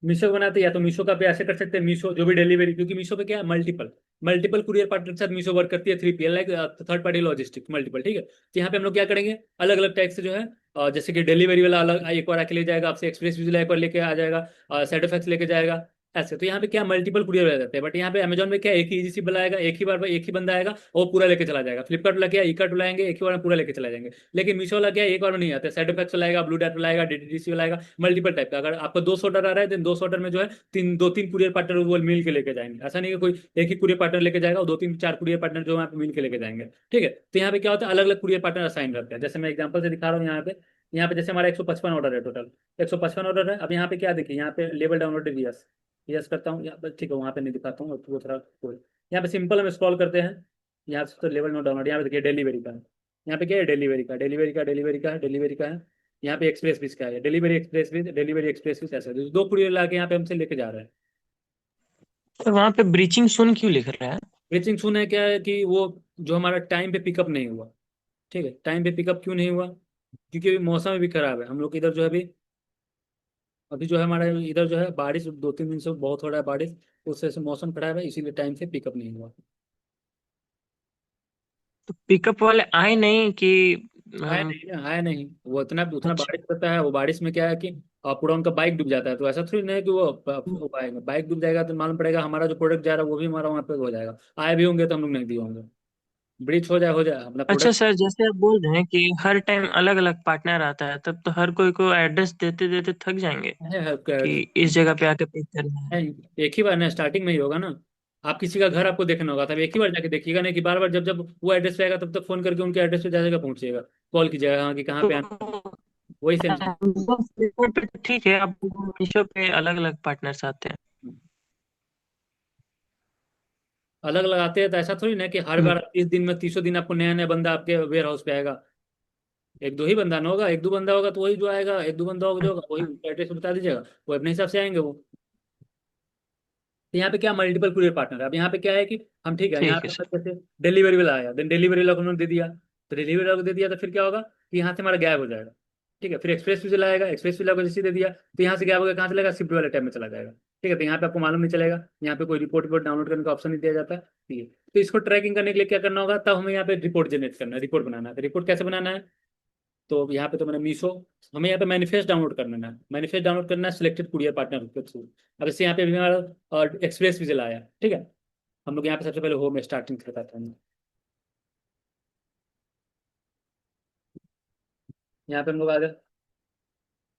मीशो का बनाते हैं, या तो मीशो का पे ऐसे कर सकते हैं, मीशो जो भी डिलीवरी, क्योंकि मीशो पे क्या है, मल्टीपल मल्टीपल कुरियर पार्टनर के साथ मीशो वर्क करती है, 3PL like third party logistic multiple. ठीक है, तो यहाँ पे हम लोग क्या करेंगे, अलग अलग टाइप से जो है जैसे कि डिलीवरी वाला अलग एक बार आके ले जाएगा आपसे, एक्सप्रेस वाला एक बार लेके आ जाएगा, साइड इफेक्ट्स लेके जाएगा, ऐसे। तो यहाँ पे क्या मल्टीपल कुरियर हो जाते हैं, बट यहाँ पे अमेजोन में क्या एक ही इजी बुलाएगा, एक ही बार एक ही बंदा आएगा और पूरा लेके चला जाएगा। फ्लिपकार्ट वाला क्या, ई कार्ट बुलाएंगे एक ही बार में पूरा लेके चला जाएंगे। लेकिन मीशो वाला क्या है, एक बार में नहीं आता, साइड इफेक्ट्स लाएगा, ब्लू डार्ट लाएगा, डीटीडीसी लाएगा, मल्टीपल टाइप का। अगर आपका 200 ऑर्डर आ रहा है तो 200 ऑर्डर में जो है दो तीन कुरियर पार्टनर वो मिल के लेके जाएंगे। ऐसा नहीं है कोई एक ही कुरियर पार्टनर लेके जाएगा और दो तीन चार कुरियर पार्टनर जो है यहाँ पे मिल के लेके जाएंगे। ठीक है, तो यहाँ पे क्या होता है, अलग अलग कुरियर पार्टनर असाइन रहते हैं। जैसे मैं एग्जांपल से दिखा रहा हूँ यहाँ पे, जैसे हमारा 155 ऑर्डर है टोटल, 155 ऑर्डर है। अब यहाँ पे क्या देखिए, यहाँ पे लेवल डाउनलोड, यस यस करता हूँ यहाँ पे, ठीक है वहाँ पे नहीं दिखाता हूँ, वो थोड़ा यहाँ पे सिंपल हम स्क्रॉल करते हैं, यहाँ से तो लेवल नो डाउनलोड, यहाँ पे देखिए डिलीवरी का है। यहाँ पे क्या है, डिलीवरी का, डिलीवरी का, डिलीवरी का है, डिलीवरी का है। यहाँ पे एक्सप्रेस फीस का है, delivery express fees, delivery express fees, ऐसा दो कुरियर ला के यहाँ पे हमसे लेके जा रहे हैं। तो वहां पे ब्रीचिंग सुन क्यों लिख रहा है? ब्रीचिंग सुन है क्या है कि वो जो हमारा टाइम पे पिकअप नहीं हुआ। ठीक है, टाइम पे पिकअप क्यों नहीं हुआ, क्योंकि अभी मौसम भी खराब है हम लोग इधर जो है अभी। अभी जो है हमारा इधर जो है बारिश 2-3 दिन से बहुत हो रहा है बारिश, उससे से मौसम खराब है, इसीलिए टाइम से पिकअप नहीं हुआ। तो पिकअप वाले आए नहीं कि आया अम, नहीं ना, आया नहीं, वो उतना उतना अच्छा। बारिश करता है, वो बारिश में क्या है कि पूरा उनका बाइक डूब जाता है, तो ऐसा थोड़ी नहीं है कि वो पाएगा, बाइक डूब जाएगा तो मालूम पड़ेगा हमारा जो प्रोडक्ट जा रहा है वो भी हमारा वहाँ पे हो जाएगा। आए भी होंगे तो हम लोग नहीं दिए होंगे। ब्रीच हो जाए अपना अच्छा प्रोडक्ट। सर, जैसे आप बोल रहे हैं कि हर टाइम अलग अलग पार्टनर आता है, तब तो हर कोई को एड्रेस देते देते थक जाएंगे कि इस जगह पे आके पिक करना है। नहीं, एक ही बार ना, स्टार्टिंग में ही होगा ना। आप किसी का घर आपको देखना होगा, तब एक ही बार जाके देखिएगा, नहीं कि बार बार जब जब वो एड्रेस पे आएगा तब तक फोन करके उनके एड्रेस पे जा जगह पहुंचिएगा, कॉल कीजिएगा हाँ कि कहाँ पे आना है। तो वही सेम चीज। Amazon Flipkart पे तो ठीक है, अब मीशो पे अलग अलग पार्टनर्स आते हैं। अलग लगाते हैं तो ऐसा थोड़ी ना कि हर हम्म। बार 30 दिन में 30 दिन आपको नया नया बंदा आपके वेयर हाउस पे आएगा। एक दो ही बंदा ना होगा, एक दो बंदा होगा तो वही जो आएगा, एक दो बंदा होगा जो होगा वही एड्रेस बता दीजिएगा, वो अपने हिसाब से आएंगे वो। तो यहाँ पे क्या मल्टीपल कुरियर पार्टनर है। अब यहाँ पे क्या है कि हम, ठीक है यहाँ ठीक है पे सर। मतलब जैसे डिलीवरी वाला आया, देन डिलीवरी वाला को उन्होंने दे दिया, तो डिलीवरी वाला को दे दिया तो फिर क्या होगा कि यहाँ से हमारा गायब हो जाएगा। ठीक है, फिर एक्सप्रेस भी चला आएगा, एक्सप्रेस वाला को जैसे दे दिया तो यहाँ से गायब हो गया, कहाँ चलेगा, शिफ्ट वाले टाइम में चला जाएगा। ठीक है, तो यहाँ पे आपको मालूम नहीं चलेगा, यहाँ पे कोई रिपोर्ट रिपोर्ट डाउनलोड करने का ऑप्शन नहीं दिया जाता। ठीक है, तो इसको ट्रैकिंग करने के लिए क्या करना होगा, तब हमें यहाँ पे रिपोर्ट जनरेट करना है, रिपोर्ट बनाना है। तो रिपोर्ट कैसे बनाना है, तो यहाँ पे तो मैंने मीशो, हमें यहाँ पे मैनिफेस्ट डाउनलोड करना है, मैनिफेस्ट डाउनलोड करना है सिलेक्टेड कुरियर पार्टनर के थ्रू। अब इससे यहाँ पे भी हमारा एक्सप्रेस भी चला आया। ठीक है, हम लोग यहाँ पे सबसे पहले होम स्टार्टिंग से करते हैं। यहाँ पे हम लोग आ गए,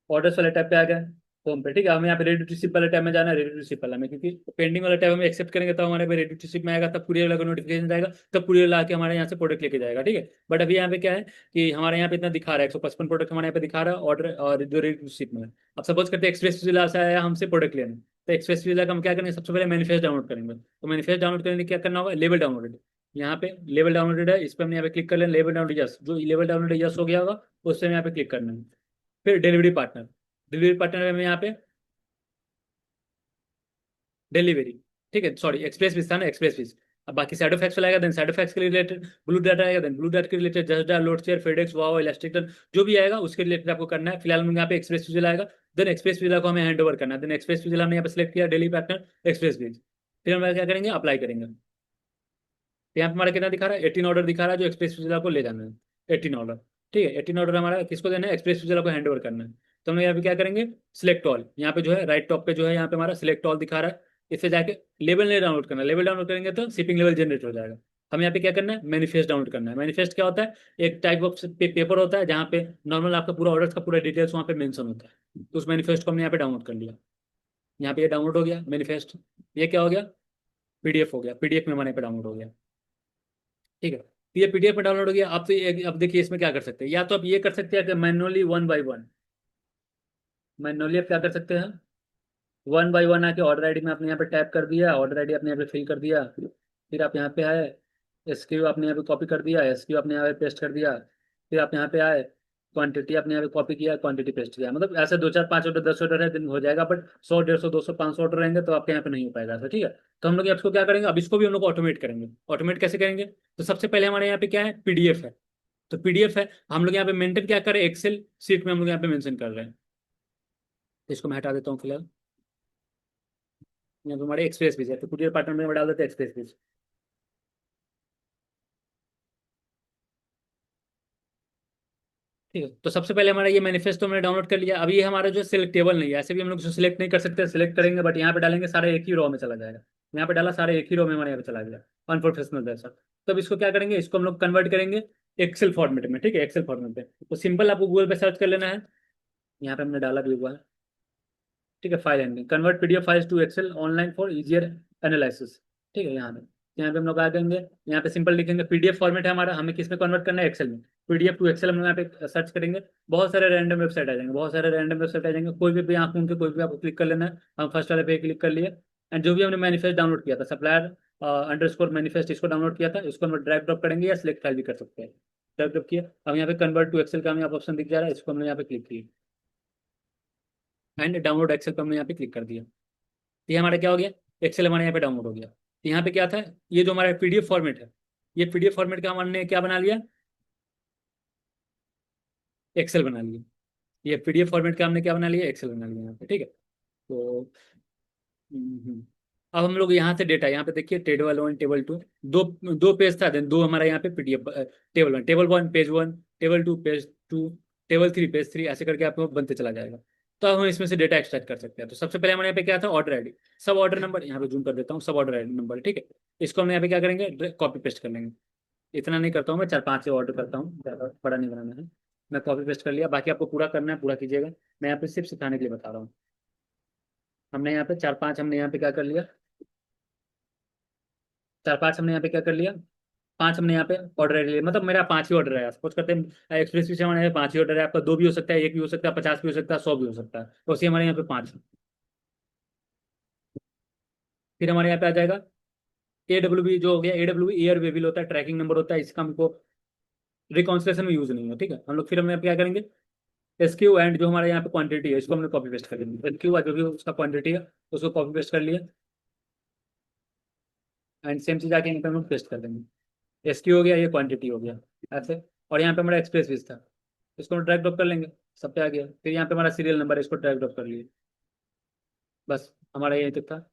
ऑर्डर्स वाले टैब पे आ गए, होम पे। ठीक है, हमें यहाँ पे रेडी टू शिप वाले टैब में जाना है, रेडी टू शिप वाला में, क्योंकि पेंडिंग वाला टैब हम एक्सेप्ट करेंगे तब हमारे पे रेडी टू शिप में आएगा, तब कुरियर वाला का नोटिफिकेशन जाएगा, तब कुरियर ला के हमारे यहाँ से प्रोडक्ट लेके जाएगा। ठीक है, बट अभी यहाँ पे क्या है कि हमारे यहाँ पे इतना दिखा रहा है, 155 प्रोडक्ट हमारे यहाँ पे दिखा रहा है ऑर्डर, और जो रेडी टू शिप में है। अब सपोज करते हैं एक्सप्रेस विला से आया हमसे प्रोडक्ट लेने, तो एक्सप्रेस विला का हम क्या करेंगे, सबसे पहले मैनिफेस्ट डाउनलोड करेंगे। तो मैनिफेस्ट डाउनलोड करने के लिए क्या करना होगा, लेवल डाउनलोडेड, यहाँ पे लेवल डाउनलोडेड है, इस पर हम यहाँ पे क्लिक कर लें, लेवल डाउनलोड यस, जो लेवल डाउनलोड यस हो गया होगा उससे हम यहाँ पे क्लिक करना है। फिर डिलीवरी पार्टनर, डिलीवरी पार्टनर में यहाँ पे डिलीवरी, ठीक है सॉरी एक्सप्रेस फीस था ना, एक्सप्रेस फीस। अब बाकी साइड इफेक्ट्स लाएगा, देन साइड इफेक्ट्स के रिलेटेड ब्लू डाटा आएगा, देन ब्लू डाटा के रिलेटेड जस्ट डाल, load share, FedEx, wow, elastic, जो भी आएगा उसके रिलेटेड आपको करना है। फिलहाल हम यहाँ पे एक्सप्रेस विजिल आएगा, देन एक्सप्रेस विजिल को हमें हैंड ओवर करना है। देन एक्सप्रेस विजिल हमने यहाँ पे सिलेक्ट किया, डेली पैटर्न एक्सप्रेस विजिल, फिर हम क्या करेंगे, अप्लाई करेंगे। तो यहाँ पे हमारा कितना दिखा रहा है, 18 ऑर्डर दिखा रहा है जो एक्सप्रेस विजिला को ले जाना है, 18 ऑर्डर। ठीक है, 18 ऑर्डर हमारा किसको देना है, एक्सप्रेस विजिला को हैंड ओवर करना है। तो हम लोग यहाँ पे क्या करेंगे, सिलेक्ट ऑल, यहाँ पे जो है राइट टॉप पे जो है यहाँ पे हमारा सिलेक्ट ऑल दिखा रहा है, इससे जाके लेवल नहीं डाउनलोड करना, लेवल डाउनलोड करेंगे तो शिपिंग लेवल जनरेट हो जाएगा। हम यहाँ पे क्या करना है, मैनिफेस्ट डाउनलोड करना है। मैनिफेस्ट क्या होता है, एक टाइप ऑफ पेपर होता है जहाँ पे नॉर्मल आपका पूरा ऑर्डर का पूरा डिटेल्स वहाँ पे मेंशन होता है। तो उस मैनिफेस्ट को हमने यहाँ पे डाउनलोड कर लिया, यहाँ पे ये डाउनलोड हो गया मैनिफेस्ट। ये क्या हो गया, पीडीएफ हो गया, पीडीएफ में हमारे पे डाउनलोड हो गया। ठीक है, तो ये पीडीएफ में डाउनलोड हो गया। अब तो अब देखिए इसमें क्या कर सकते हैं, या तो आप ये कर सकते हैं कि manually one by one, manually आप क्या कर सकते हैं, वन बाय वन आके ऑर्डर आईडी में आपने यहाँ पे टैप कर दिया, ऑर्डर आईडी आपने यहाँ पे फिल कर दिया, फिर आप यहाँ पे आए, एसक्यू आपने यहाँ पे कॉपी कर दिया, एसक्यू आपने यहाँ पे पेस्ट कर दिया, फिर आप यहाँ पे आए, क्वांटिटी आपने यहाँ पे कॉपी किया, क्वांटिटी पेस्ट किया। मतलब ऐसे 2 4 5 ऑर्डर 10 ऑर्डर है दिन हो जाएगा, बट 100 150 200 500 ऑर्डर रहेंगे तो आपके यहाँ पे नहीं हो पाएगा ऐसा। ठीक है, तो हम लोग इसको क्या करेंगे, अब इसको भी हम लोग ऑटोमेट करेंगे। ऑटोमेट कैसे करेंगे, तो सबसे पहले हमारे यहाँ पे क्या है, पीडीएफ है। तो पीडीएफ है, हम लोग यहाँ पे मेंटेन क्या करें, एक्सेल सीट में हम लोग यहाँ पे मेंशन कर रहे हैं। तो इसको मैं हटा देता हूँ फिलहाल। यहाँ पे हमारे एक्सप्रेस पेज है, तो कुरियर पार्टनर में डाल देते हैं एक्सप्रेस पेज। ठीक है, तो सबसे पहले हमारा ये मैनिफेस्टो मैंने डाउनलोड कर लिया। अब ये हमारा जो सिलेक्टेबल नहीं है, ऐसे भी हम लोग इसको सिलेक्ट नहीं कर सकते, सिलेक्ट करेंगे बट यहाँ पे डालेंगे सारे एक ही रो में चला जाएगा। यहाँ पे डाला सारे एक ही रो में हमारे यहाँ पे चला गया, अनप्रोफेशनल जैसा। तब इसको क्या करेंगे, इसको हम लोग कन्वर्ट करेंगे एक्सेल फॉर्मेट में। ठीक है, एक्सेल फॉर्मेट में तो सिंपल आपको गूगल पे सर्च कर लेना है, यहाँ पे हमने डाला भी हुआ है। ठीक है, file handling, convert PDF files to Excel online for easier analysis. ठीक है, यहाँ पे हम लोग आ जाएंगे, यहाँ पे सिंपल लिखेंगे पीडीएफ फॉर्मेट है हमारा, हमें किस में कन्वर्ट करना है, एक्सेल में। पीडीएफ टू एक्सेल हम लोग यहाँ पे सर्च करेंगे, बहुत सारे रैंडम वेबसाइट आ जाएंगे, बहुत सारे रैंडम वेबसाइट आ जाएंगे, कोई भी यहाँ उनके कोई भी आपको क्लिक कर लेना है। हम फर्स्ट वाले पे क्लिक कर लिए, एंड जो भी हमने मैनिफेस्ट डाउनलोड किया था, सप्लायर अंडरस्कोर मैनिफेस्ट, इसको डाउनलोड किया था, इसको हम ड्रैग ड्रॉप करेंगे या सिलेक्ट फाइल भी कर सकते हैं। ड्रैग ड्रॉप किया, अब यहाँ पे कन्वर्ट टू एक्सेल का हमें ऑप्शन दिख जा रहा है, इसको हमने यहाँ पे क्लिक किया एंड डाउनलोड एक्सेल पर हमने यहाँ पे क्लिक कर दिया। तो ये हमारा क्या हो गया, एक्सेल हमारे यहाँ पे डाउनलोड हो गया। तो यहाँ पे क्या था, ये जो हमारा पीडीएफ फॉर्मेट है, ये पीडीएफ फॉर्मेट का हमने क्या बना लिया, एक्सेल बना लिया। ये पीडीएफ फॉर्मेट का हमने क्या बना लिया, एक्सेल बना लिया यहाँ पे। ठीक है, तो अब हम लोग यहाँ से डेटा, यहाँ पे देखिए टेबल वन टेबल टू, दो दो पेज था, देन दो हमारा यहाँ पे PDF, table one page one, table two page two, table three page three, ऐसे करके आपको बनते चला जाएगा। तो अब हम इसमें से डेटा एक्सट्रैक्ट कर सकते हैं। तो सबसे पहले हमारे यहाँ पे क्या था, ऑर्डर आईडी, सब ऑर्डर नंबर, यहाँ पे जूम कर देता हूँ, सब ऑर्डर आईडी नंबर। ठीक है, इसको हम यहाँ पे क्या करेंगे, कॉपी पेस्ट कर लेंगे। इतना नहीं करता हूँ मैं, 4 5 से ऑर्डर करता हूँ, ज़्यादा बड़ा नहीं बनाना है। मैं कॉपी पेस्ट कर लिया, बाकी आपको पूरा करना है, पूरा कीजिएगा। मैं यहाँ पे सिर्फ सिखाने के लिए बता रहा हूँ। हमने यहाँ पे 4 5 हमने यहाँ पे क्या कर लिया, 4 5 हमने यहाँ पे क्या कर लिया, 5 हमने यहाँ पे ऑर्डर ले लिया। मतलब मेरा 5 ही ऑर्डर है, सपोज करते हैं एक्सप्रेस से हमारे यहाँ 5 ही ऑर्डर है, आपका 2 भी हो सकता है, 1 भी हो सकता है, 50 भी हो सकता है, 100 भी हो सकता है, तो उसी हमारे यहाँ पे 5। फिर हमारे यहाँ पे आ जाएगा AWB, जो हो गया AWB एयर वेविल होता है, ट्रैकिंग नंबर होता है, इसका हमको रिकॉन्सिलेशन में यूज नहीं है। ठीक है, हम लोग फिर हम यहाँ पे क्या करेंगे, एसक्यू एंड जो हमारे यहाँ पे क्वांटिटी है, इसको हमने कॉपी पेस्ट कर लेंगे। एसक्यू जो भी उसका क्वांटिटी है उसको कॉपी पेस्ट कर लिया, एंड सेम चीज आके यहाँ पे हम लोग पेस्ट कर देंगे। एसक्यू हो गया, ये क्वांटिटी हो गया ऐसे। और यहाँ पे हमारा एक्सप्रेस पेज था, इसको ड्रैग ड्रॉप कर लेंगे, सब पे आ गया। फिर यहाँ पे हमारा सीरियल नंबर है, इसको ड्रैग ड्रॉप कर लिए, बस हमारा यही तक था।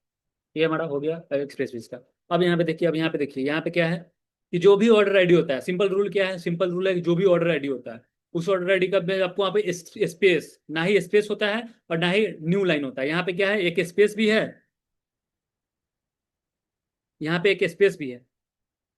ये हमारा हो गया एक्सप्रेस पेज का। अब यहाँ पे देखिए, अब यहाँ पे देखिए, यहाँ पे क्या है कि जो भी ऑर्डर आईडी होता है, सिंपल रूल क्या है, सिंपल रूल है कि जो भी ऑर्डर आईडी होता है, उस ऑर्डर आईडी का में आपको वहाँ पे स्पेस, ना ही स्पेस होता है और ना ही न्यू लाइन होता है। यहाँ पे क्या है, एक स्पेस भी है, यहाँ पे एक स्पेस भी है,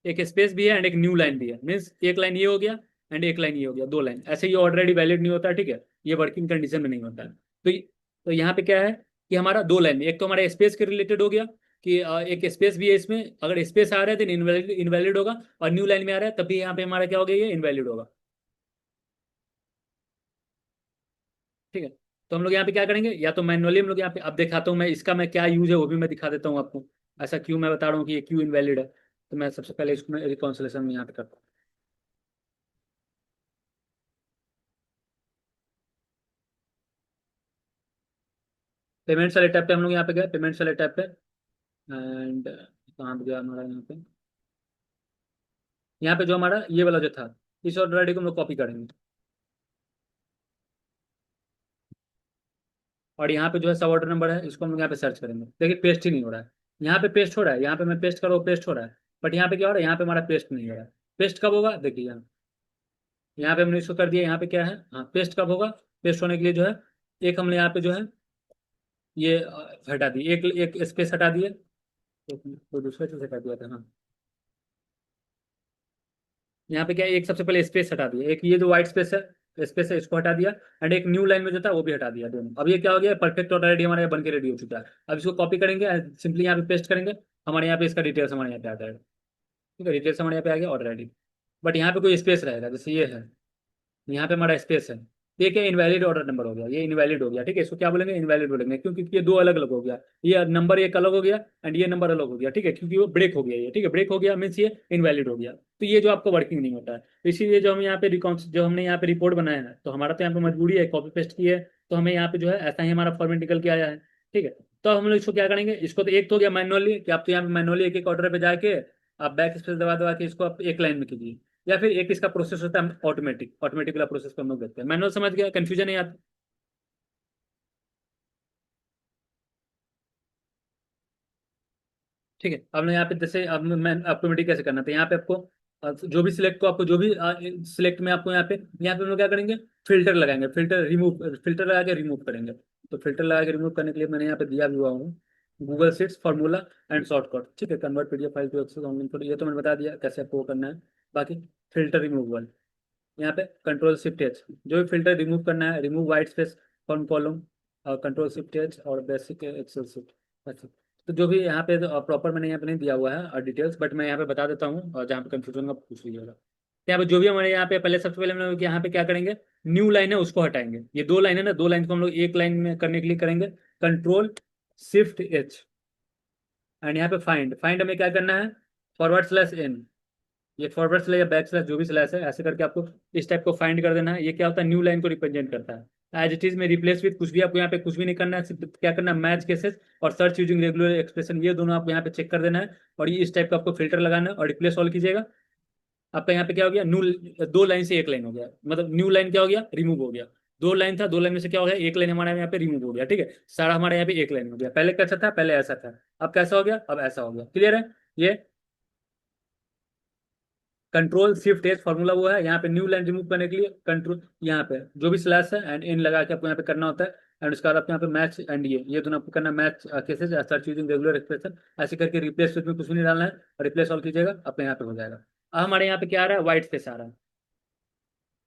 एक स्पेस भी है एंड एक न्यू लाइन भी है। मीन्स एक लाइन ये हो गया एंड एक लाइन ये हो गया, 2 लाइन ऐसे। ये ऑलरेडी वैलिड नहीं होता है, ठीक है, ये वर्किंग कंडीशन में नहीं होता है। तो यहाँ पे क्या है कि हमारा 2 लाइन, एक तो हमारा स्पेस के रिलेटेड हो गया कि एक स्पेस भी है इसमें, अगर स्पेस आ रहा है तो इनवैलिड इनवैलिड होगा, और न्यू लाइन में आ रहा है तब भी यहाँ पे हमारा क्या हो गया, ये इनवैलिड होगा। ठीक है, तो हम लोग यहाँ पे क्या करेंगे, या तो मैनुअली हम लोग यहाँ पे, अब दिखाता हूँ मैं इसका, मैं क्या यूज है वो भी मैं दिखा देता हूँ आपको। ऐसा क्यों मैं बता रहा हूँ कि ये क्यों इनवैलिड है, तो मैं सबसे पहले इसको मैं रिकॉन्सिलेशन में यहाँ पे करता हूँ। पेमेंट्स वाले टैब पे हम लोग यहाँ पे गए, पेमेंट्स वाले टैब पे, एंड कहाँ पे गया हमारा यहाँ पे, यहाँ पे जो हमारा ये वाला जो था, इस ऑर्डर आईडी को हम लोग कॉपी करेंगे, और यहाँ पे जो है सब ऑर्डर नंबर है, इसको हम लोग यहाँ पे सर्च करेंगे। देखिए पेस्ट ही नहीं हो रहा है, यहाँ पे पेस्ट हो रहा है, यहाँ पे मैं पेस्ट कर रहा हूँ, पेस्ट हो रहा है, बट यहाँ पे क्या हो रहा है, यहाँ पे हमारा पेस्ट नहीं हो रहा है। पेस्ट कब होगा, देखिए यहाँ पे हमने इसको कर दिया, यहाँ पे क्या है, हाँ पेस्ट कब होगा। पेस्ट होने के लिए जो है, एक हमने यहाँ पे जो है ये हटा दी, एक एक स्पेस हटा दिए, तो दूसरा चीज हटा दिया था, हाँ यहाँ पे क्या है, एक सबसे पहले स्पेस हटा दिया, एक ये जो व्हाइट स्पेस है इसको हटा दिया, एंड एक न्यू लाइन में जो था वो भी हटा दिया दोनों। अब ये क्या हो गया, परफेक्ट ऑर्डर आईडी हमारे यहाँ बन के रेडी हो चुका है। अब इसको कॉपी करेंगे, सिंपली यहाँ पे पेस्ट करेंगे, हमारे यहाँ पे इसका डिटेल्स हमारे यहाँ पे आ जाएगा। ठीक है, डिटेल्स हमारे यहाँ पे आ गया ऑर्डर आईडी, बट यहाँ पे कोई स्पेस रहेगा, जैसे ये है, यहाँ पे हमारा स्पेस है, तो ये क्या इनवैलिड ऑर्डर नंबर हो गया, ये इनवैलिड हो गया। ठीक है, इसको क्या बोलेंगे, इनवैलिड बोलेंगे, क्योंकि ये दो अलग अलग हो गया, ये नंबर एक अलग हो गया एंड ये नंबर अलग हो गया। ठीक है, क्योंकि वो ब्रेक हो गया ये, ठीक है, ब्रेक हो गया मीन्स ये इनवैलिड हो गया, तो ये जो आपको वर्किंग नहीं होता है। तो इसीलिए जो हम यहाँ पे जो हमने यहाँ पे रिपोर्ट बनाया है, तो हमारा तो यहाँ पे मजबूरी है, कॉपी पेस्ट की है, तो हमें यहाँ पे जो है ऐसा ही हमारा फॉर्मेट निकल के आया है। ठीक है, तो हम लोग इसको क्या करेंगे, इसको तो एक तो हो गया मैनुअली, कि आप तो यहाँ पे मैनुअली एक एक ऑर्डर पे जाके आप बैक स्पेस दबा दबा के इसको आप एक लाइन में कीजिए, या फिर एक इसका प्रोसेस होता है ऑटोमेटिक, ऑटोमेटिक वाला प्रोसेस को हम लोग देखते हैं। मैनुअल समझ गया, कंफ्यूजन नहीं आता। ठीक है, अब यहाँ पे जैसे अब मैं ऑटोमेटिक कैसे करना था, यहाँ पे आपको जो भी सिलेक्ट को आपको जो भी सिलेक्ट में आपको यहाँ पे हम लोग क्या करेंगे, फिल्टर लगाएंगे, फिल्टर लगा के रिमूव करेंगे। तो फिल्टर लगा के रिमूव करने के लिए मैंने यहाँ पे दिया भी हुआ हूँ, Google Sheets formula and shortcut. ठीक है, convert PDF file to access online photo, ये तो मैंने बता दिया कैसे आपको वो करना है। बाकी फिल्टर रिमूवल, यहाँ पे कंट्रोल शिफ्ट एच, जो भी फिल्टर रिमूव करना है, remove white space from column, और कंट्रोल शिफ्ट एच और बेसिक एक्सेल शिफ्ट। अच्छा, तो जो भी यहाँ पे प्रॉपर मैंने यहाँ पे नहीं दिया हुआ है और डिटेल्स, बट मैं यहाँ पे बता देता हूँ, और जहाँ पे कंफ्यूजन का पूछ लीजिएगा। तो यहाँ पे जो भी हमारे यहाँ पे पहले, सबसे पहले हम लोग यहाँ पे क्या करेंगे, न्यू लाइन है उसको हटाएंगे, ये दो लाइन है ना, दो लाइन को हम लोग एक लाइन में करने के लिए करेंगे कंट्रोल शिफ्ट एच, एंड यहाँ पे फाइंड, फाइंड हमें क्या करना है, फॉरवर्ड स्लैश एन, ये फॉरवर्ड स्लैश या बैक स्लैश जो भी स्लैश है, ऐसे करके आपको इस टाइप को फाइंड कर देना है। ये क्या होता है, न्यू लाइन को रिप्रेजेंट करता है। एज इट इज में रिप्लेस विद कुछ भी, आपको यहाँ पे कुछ भी नहीं करना है, सिर्फ क्या करना है, मैच केसेस और सर्च यूजिंग रेगुलर एक्सप्रेशन, ये दोनों आपको यहाँ पे चेक कर देना है, और ये इस टाइप का आपको फिल्टर लगाना है और रिप्लेस ऑल कीजिएगा। आपका यहाँ पे क्या हो गया, न्यू दो लाइन से एक लाइन हो गया, मतलब न्यू लाइन क्या हो गया, रिमूव हो गया। दो लाइन था, दो लाइन में से क्या हो गया, एक लाइन हमारे यहाँ पे रिमूव हो गया। ठीक है, सारा हमारे यहाँ पे एक लाइन हो गया, पहले कैसा था, पहले ऐसा था, अब कैसा हो गया, अब ऐसा हो गया। क्लियर है, ये कंट्रोल शिफ्ट एच फॉर्मूला वो है, यहाँ पे न्यू लाइन रिमूव करने के लिए कंट्रोल, यहाँ पे जो भी स्लैश है एंड इन लगा के आपको यहाँ पे करना होता है, एंड उसके बाद आपको यहाँ पे मैच एंड ये दोनों आपको करना, match cases search using regular expression, ऐसे करके रिप्लेस में कुछ भी नहीं डालना है, और रिप्लेस ऑल कीजिएगा, अपने यहाँ पे हो जाएगा। अब हमारे यहाँ पे क्या आ रहा है, व्हाइट स्पेस आ रहा है,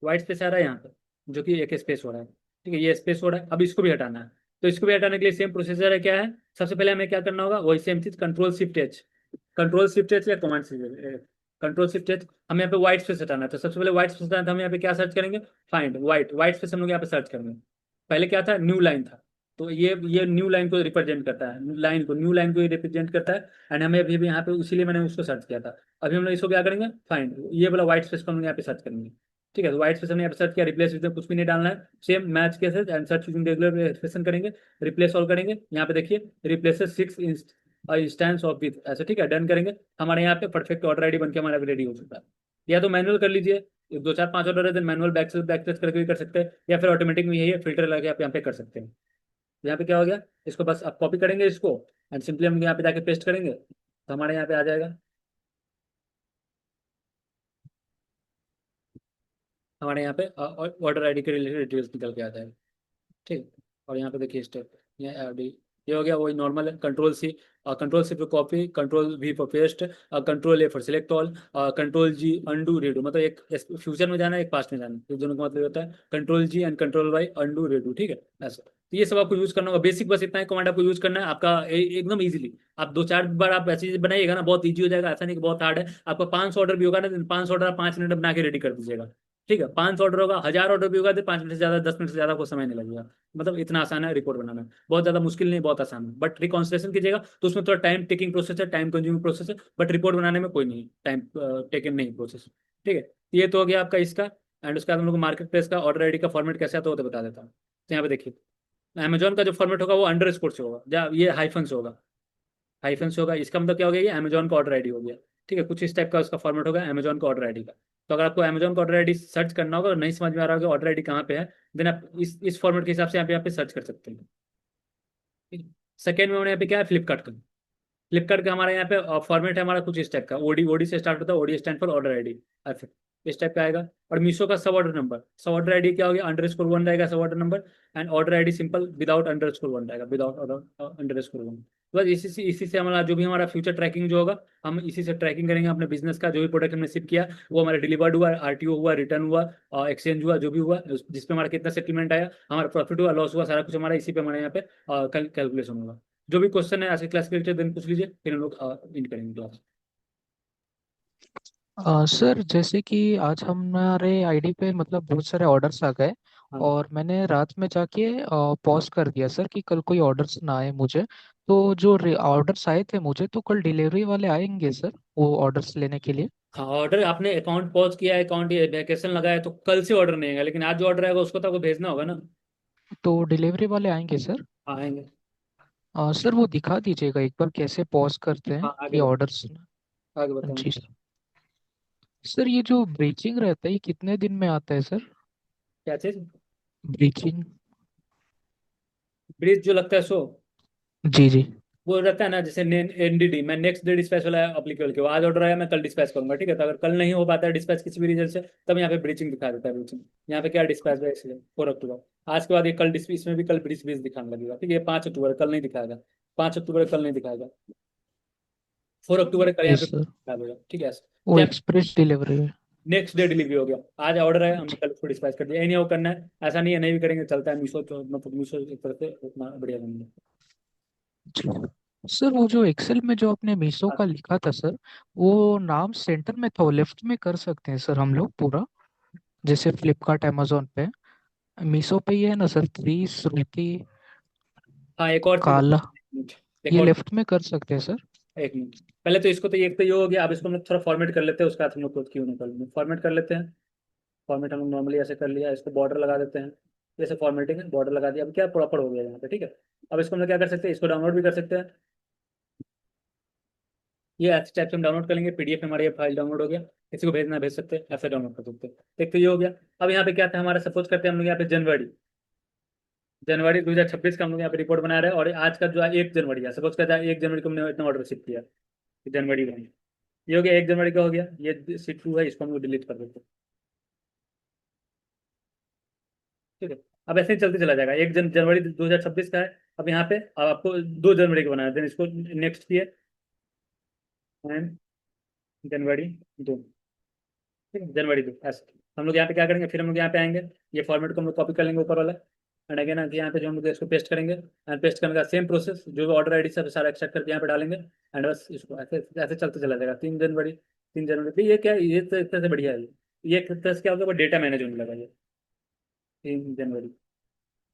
व्हाइट स्पेस आ रहा है यहाँ पे, जो कि एक स्पेस हो रहा है। ठीक है, ये स्पेस हो रहा है, अब इसको भी हटाना है। तो इसको भी हटाने के लिए सेम प्रोसीजर है, क्या है, सबसे पहले हमें क्या करना होगा, वही सेम चीज, control shift H, control shift H या कमांड कंट्रोल शिफ्ट एच, हमें यहाँ पे व्हाइट स्पेस हटाना है। तो सबसे पहले व्हाइट स्पेस हटाना है, तो हम यहाँ पे क्या सर्च करेंगे, फाइंड व्हाइट, व्हाइट स्पेस हम लोग यहाँ पे सर्च करेंगे। पहले क्या था, न्यू लाइन था, तो ये न्यू लाइन को रिप्रेजेंट करता है, लाइन को, न्यू लाइन को रिप्रेजेंट करता है, एंड हमें अभी भी यहाँ पे, इसीलिए मैंने उसको सर्च किया था। अभी हम लोग इसको क्या करेंगे, फाइंड ये वाला व्हाइट स्पेस को हम लोग यहाँ पे सर्च करेंगे। ठीक है, तो व्हाइट स्पेस हमने यहाँ पे सर्च किया, रिप्लेस विद कुछ भी नहीं डालना है, same match cases and search using regular expression करेंगे, रिप्लेस ऑल करेंगे। यहाँ पे देखिए रिप्लेसेस 6 इंस्टेंस ऑफ विथ, ऐसे। ठीक है, डन करेंगे, हमारे यहाँ पे परफेक्ट ऑर्डर आईडी बन के हमारा रेडी हो चुका है। या तो मैनुअल कर लीजिए, दो चार पांच ऑर्डर है, देन मैनुअल बैक करके भी कर सकते हैं, या फिर ऑटोमेटिक में यही है, फिल्टर लगा के आप यहाँ पे कर सकते हैं। यहाँ पे क्या हो गया, इसको बस आप कॉपी करेंगे इसको, एंड सिंपली हम यहाँ पे जाके पेस्ट करेंगे, तो हमारे यहाँ पे आ जाएगा, हमारे यहाँ पे ऑर्डर आईडी के रिलेटेड डिटेल्स निकल के आ जाएगा। ठीक, और यहाँ पे देखिए स्टेप, ये आईडी, ये हो गया वही नॉर्मल है, control C, control C for copy, control V for paste, control A for select all, control Z undo redo, मतलब एक फ्यूचर में जाना है, एक पास्ट में जाना है, ये दोनों का मतलब होता है control Z and control Y undo redo. ठीक है, ऐसा, तो ये सब आपको यूज करना होगा, बेसिक बस इतना ही कमांड आपको यूज करना है, आपका एकदम इजीली। आप दो चार बार आप ऐसी चीज बनाइएगा ना, बहुत इजी हो जाएगा, ऐसा नहीं कि बहुत हार्ड है। आपका 500 ऑर्डर भी होगा ना, 500 ऑर्डर 5 मिनट में बना के रेडी कर दीजिएगा। ठीक है, 500 ऑर्डर होगा, 1000 ऑर्डर भी होगा, तो 5 मिनट से ज्यादा, 10 मिनट से ज्यादा को समय नहीं लगेगा। मतलब इतना आसान है रिपोर्ट बनाना, बहुत ज्यादा मुश्किल नहीं, बहुत आसान है, बट रिकॉन्सिलेशन कीजिएगा तो उसमें थोड़ा टाइम टेकिंग प्रोसेस है, टाइम कंज्यूमिंग प्रोसेस है, बट रिपोर्ट बनाने में कोई नहीं टाइम टेकिंग नहीं प्रोसेस। ठीक है, ये तो हो गया आपका इसका। एंड उसके बाद हम लोग मार्केट प्लेस का ऑर्डर आईडी का फॉर्मेट कैसे आता है वो तो बता देता हूँ। तो यहाँ पे देखिए, अमेजोन का जो फॉर्मेट होगा वो अंडर स्कोर से होगा, या ये हाइफन से होगा, हाइफन से होगा, इसका मतलब क्या हो गया, ये अमेजोन का ऑर्डर आईडी हो गया। ठीक है, कुछ इस टाइप का उसका फॉर्मेट होगा अमेजोन का ऑर्डर आईडी का। तो अगर आपको अमेजोन का ऑर्डर आईडी सर्च करना होगा और नहीं समझ में आ रहा होगा ऑर्डर आईडी कहाँ पे है, देन आप इस फॉर्मेट के हिसाब से यहाँ पे सर्च कर सकते हैं। सेकेंड में हमने यहाँ पे क्या है, फ्लिपकार्ट का। फ्लिपकार्ट का हमारा यहाँ पे फॉर्मेट है हमारा कुछ इस टाइप का, ओडी ओडी से स्टार्ट होता है, OD stand for order ID, इस टाइप का आएगा। और मीशो का सब ऑर्डर आईडी क्या हो गया, _1 रहेगा सब order number, and order ID simple without _1 रहेगा, विदाउट _1। बस इसी से हमारा जो भी हमारा फ्यूचर ट्रैकिंग जो होगा, हम इसी से ट्रैकिंग करेंगे अपने बिजनेस का। जो भी प्रोडक्ट हमने शिप किया वो हमारा डिलीवर्ड हुआ, आरटीओ हुआ, रिटर्न हुआ, एक्सचेंज हुआ, जो भी हुआ जिसपे हमारा कितना सेटलमेंट आया, हमारा प्रॉफिट हुआ, लॉस हुआ, सारा कुछ हमारा इसी पे हमारे यहाँ पे कैलकुलेशन होगा। जो भी क्वेश्चन है आज के क्लास के लिए दिन पूछ लीजिए, फिर हम लोग इन करेंगे क्लास। सर जैसे कि आज हमारे आईडी पे मतलब बहुत सारे ऑर्डर्स आ गए, हाँ और मैंने रात में जाके पॉज कर दिया सर कि कल कोई ऑर्डर्स ना आए मुझे। तो जो ऑर्डर्स आए थे मुझे, तो कल डिलीवरी वाले आएंगे सर वो ऑर्डर्स लेने के लिए? हाँ, ऑर्डर आपने अकाउंट पॉज किया है, अकाउंट वैकेशन लगाया है, तो कल से ऑर्डर नहीं आएगा, लेकिन आज जो ऑर्डर आएगा उसको तो आपको भेजना होगा ना। तो डिलीवरी वाले आएंगे सर? हाँ आएंगे। सर वो दिखा दीजिएगा एक बार कैसे पॉज करते हैं हाँ आगे कि बताओ, ऑर्डर्स। आगे बताओ। जी सर। सर ये जो ब्रीचिंग रहता है ये कितने दिन में आता है सर? क्या चीज? ब्रीचिंग। ब्रिज जो लगता है सो, जी जी। वो रहता है ना, जैसे एनडीडी, मैं नेक्स्ट डे डिस्पैच वाला एप्लीकेबल के आज ऑर्डर आया मैं कल डिस्पैच करूंगा, ठीक है। तो अगर कल नहीं हो पाता है डिस्पैच किसी भी रीजन से, तब यहाँ पे ब्रीचिंग दिखा देता है, ब्रीचिंग। यहाँ पे क्या डिस्पैच है, इसलिए 4 अक्टूबर। आज के बाद ये कल डिस्पैच, इसमें भी कल ब्रीच ब्रीच दिखाने लगेगा, ठीक है। 5 अक्टूबर कल नहीं दिखाएगा, 5 अक्टूबर कल नहीं दिखाएगा, 4 अक्टूबर कल यहाँ यस पे सर। दिखा देगा, ठीक है। वो एक्सप्रेस डिलीवरी है। नेक्स्ट डे डिलीवरी हो गया, आज ऑर्डर है हमने कल उसको डिस्पैच कर दिया, ये नहीं वो करना है, ऐसा नहीं है, नहीं भी करेंगे चलता है। मीशो तो मतलब मीशो एक तरह से उतना बढ़िया नहीं है। जी। सर वो जो एक्सेल में जो आपने मीशो हाँ, का लिखा था सर, वो नाम सेंटर में था, वो लेफ्ट में कर सकते हैं सर हम लोग पूरा, जैसे फ्लिपकार्ट अमेजोन पे? मीशो पे ये है ना सर, श्री श्रुति हाँ एक और चीज, काला, एक ये और, लेफ्ट में कर सकते हैं सर? एक मिनट। पहले तो इसको तो एक तो ये हो गया, अब इसको हम लोग थोड़ा फॉर्मेट कर लेते हैं, उसका हम लोग खुद क्यों नहीं कर लेंगे, फॉर्मेट कर लेते हैं। फॉर्मेट हम लोग नॉर्मली ऐसे कर लिया, इसको बॉर्डर लगा देते हैं, जैसे फॉर्मेटिंग है बॉर्डर लगा दिया, अब क्या प्रॉपर हो गया यहाँ पे, ठीक है। अब इसको हम लोग क्या कर सकते हैं, इसको डाउनलोड भी कर सकते हैं। ये ऐसे टाइप से हम डाउनलोड कर लेंगे, पीडीएफ में हमारा ये फाइल डाउनलोड हो गया। किसी को भेजना है, भेज सकते हैं, ऐसे डाउनलोड कर सकते हैं। एक तो ये हो गया। अब यहाँ पे क्या था हमारा, सपोज करते हैं हम लोग यहाँ पे जनवरी जनवरी 2026 का हम लोग यहाँ पे रिपोर्ट बना रहे हैं, और आज का जो है 1 जनवरी है, सपोज करते हैं 1 जनवरी को हमने इतना ऑर्डर शिप किया, जनवरी में। ये हो गया 1 जनवरी का हो गया, ये सीट 2 है, इसको हम लोग डिलीट कर देते हैं, ठीक है। अब ऐसे ही चलते चला जाएगा, जनवरी 2026 का है। अब यहाँ पे अब आपको 2 जनवरी का बनाना है, देन इसको नेक्स्ट किए, एंड जनवरी 2, ठीक है, जनवरी 2 ऐसे। हम लोग यहाँ पे क्या करेंगे, फिर हम लोग यहाँ पे आएंगे, ये फॉर्मेट को हम लोग कॉपी कर लेंगे ऊपर वाला, एंड अगेन आके यहाँ पे जो हम लोग इसको पेस्ट करेंगे, एंड पेस्ट करने का सेम प्रोसेस, जो भी ऑर्डर आईडी सब सारा एक्सट्रैक्ट करके यहाँ पे डालेंगे, एंड बस इसको ऐसे ऐसे चलते चला जाएगा। 3 जनवरी भी ये क्या है, ये तो एक तरह से बढ़िया है, ये एक तरह से क्या होगा, डेटा मैनेज होने लगा ये। 3 जनवरी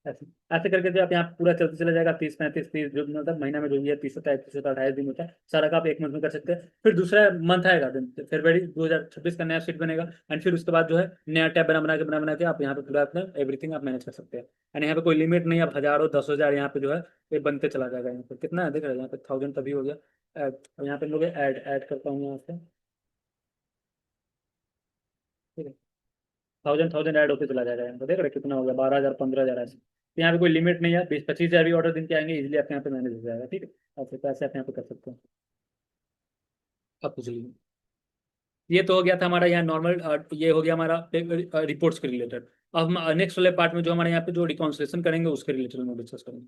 ऐसे ऐसे करके जो आप यहाँ पूरा चलते चला जाएगा, 30 35 30, जो मतलब महीना में जो भी है 30 होता है, 30 होता है, 28 दिन होता है, सारा का आप एक मंथ में कर सकते हैं। फिर दूसरा मंथ आएगा, दिन फरवरी 2026 का नया शीट बनेगा, एंड फिर उसके बाद जो है नया टैब बना के आप यहाँ पे पूरा अपना एवरीथिंग आप मैनेज कर सकते हैं। एंड यहाँ पे कोई लिमिट नहीं, आप हजारों 10,000 यहाँ पे जो है ये बनते चला जाएगा। यहाँ पे कितना है देख रहे हैं, यहाँ पे 1000 तभी हो गया। अब यहाँ पे लोग ऐड ऐड करता हूँ यहाँ से, ठीक है। 1000 1000 ऐड होते चला जाएगा, यहाँ पे देख रहे हैं कितना हो गया, 12,000 15,000 ऐसे। तो यहाँ पे कोई लिमिट नहीं है, 20 25 हजार भी ऑर्डर दिन के आएंगे, इजीली आपके यहाँ पे मैनेज हो जाएगा, ठीक है। आपके पैसे आप यहाँ पे कर सकते हैं। अब पूछ लीजिए। ये तो हो गया था हमारा यहाँ नॉर्मल, ये हो गया हमारा रिपोर्ट्स के रिलेटेड। अब हम नेक्स्ट वाले पार्ट में जो हमारे यहाँ पे जो रिकॉन्सिलेशन करेंगे उसके रिलेटेड हम डिस्कस करेंगे।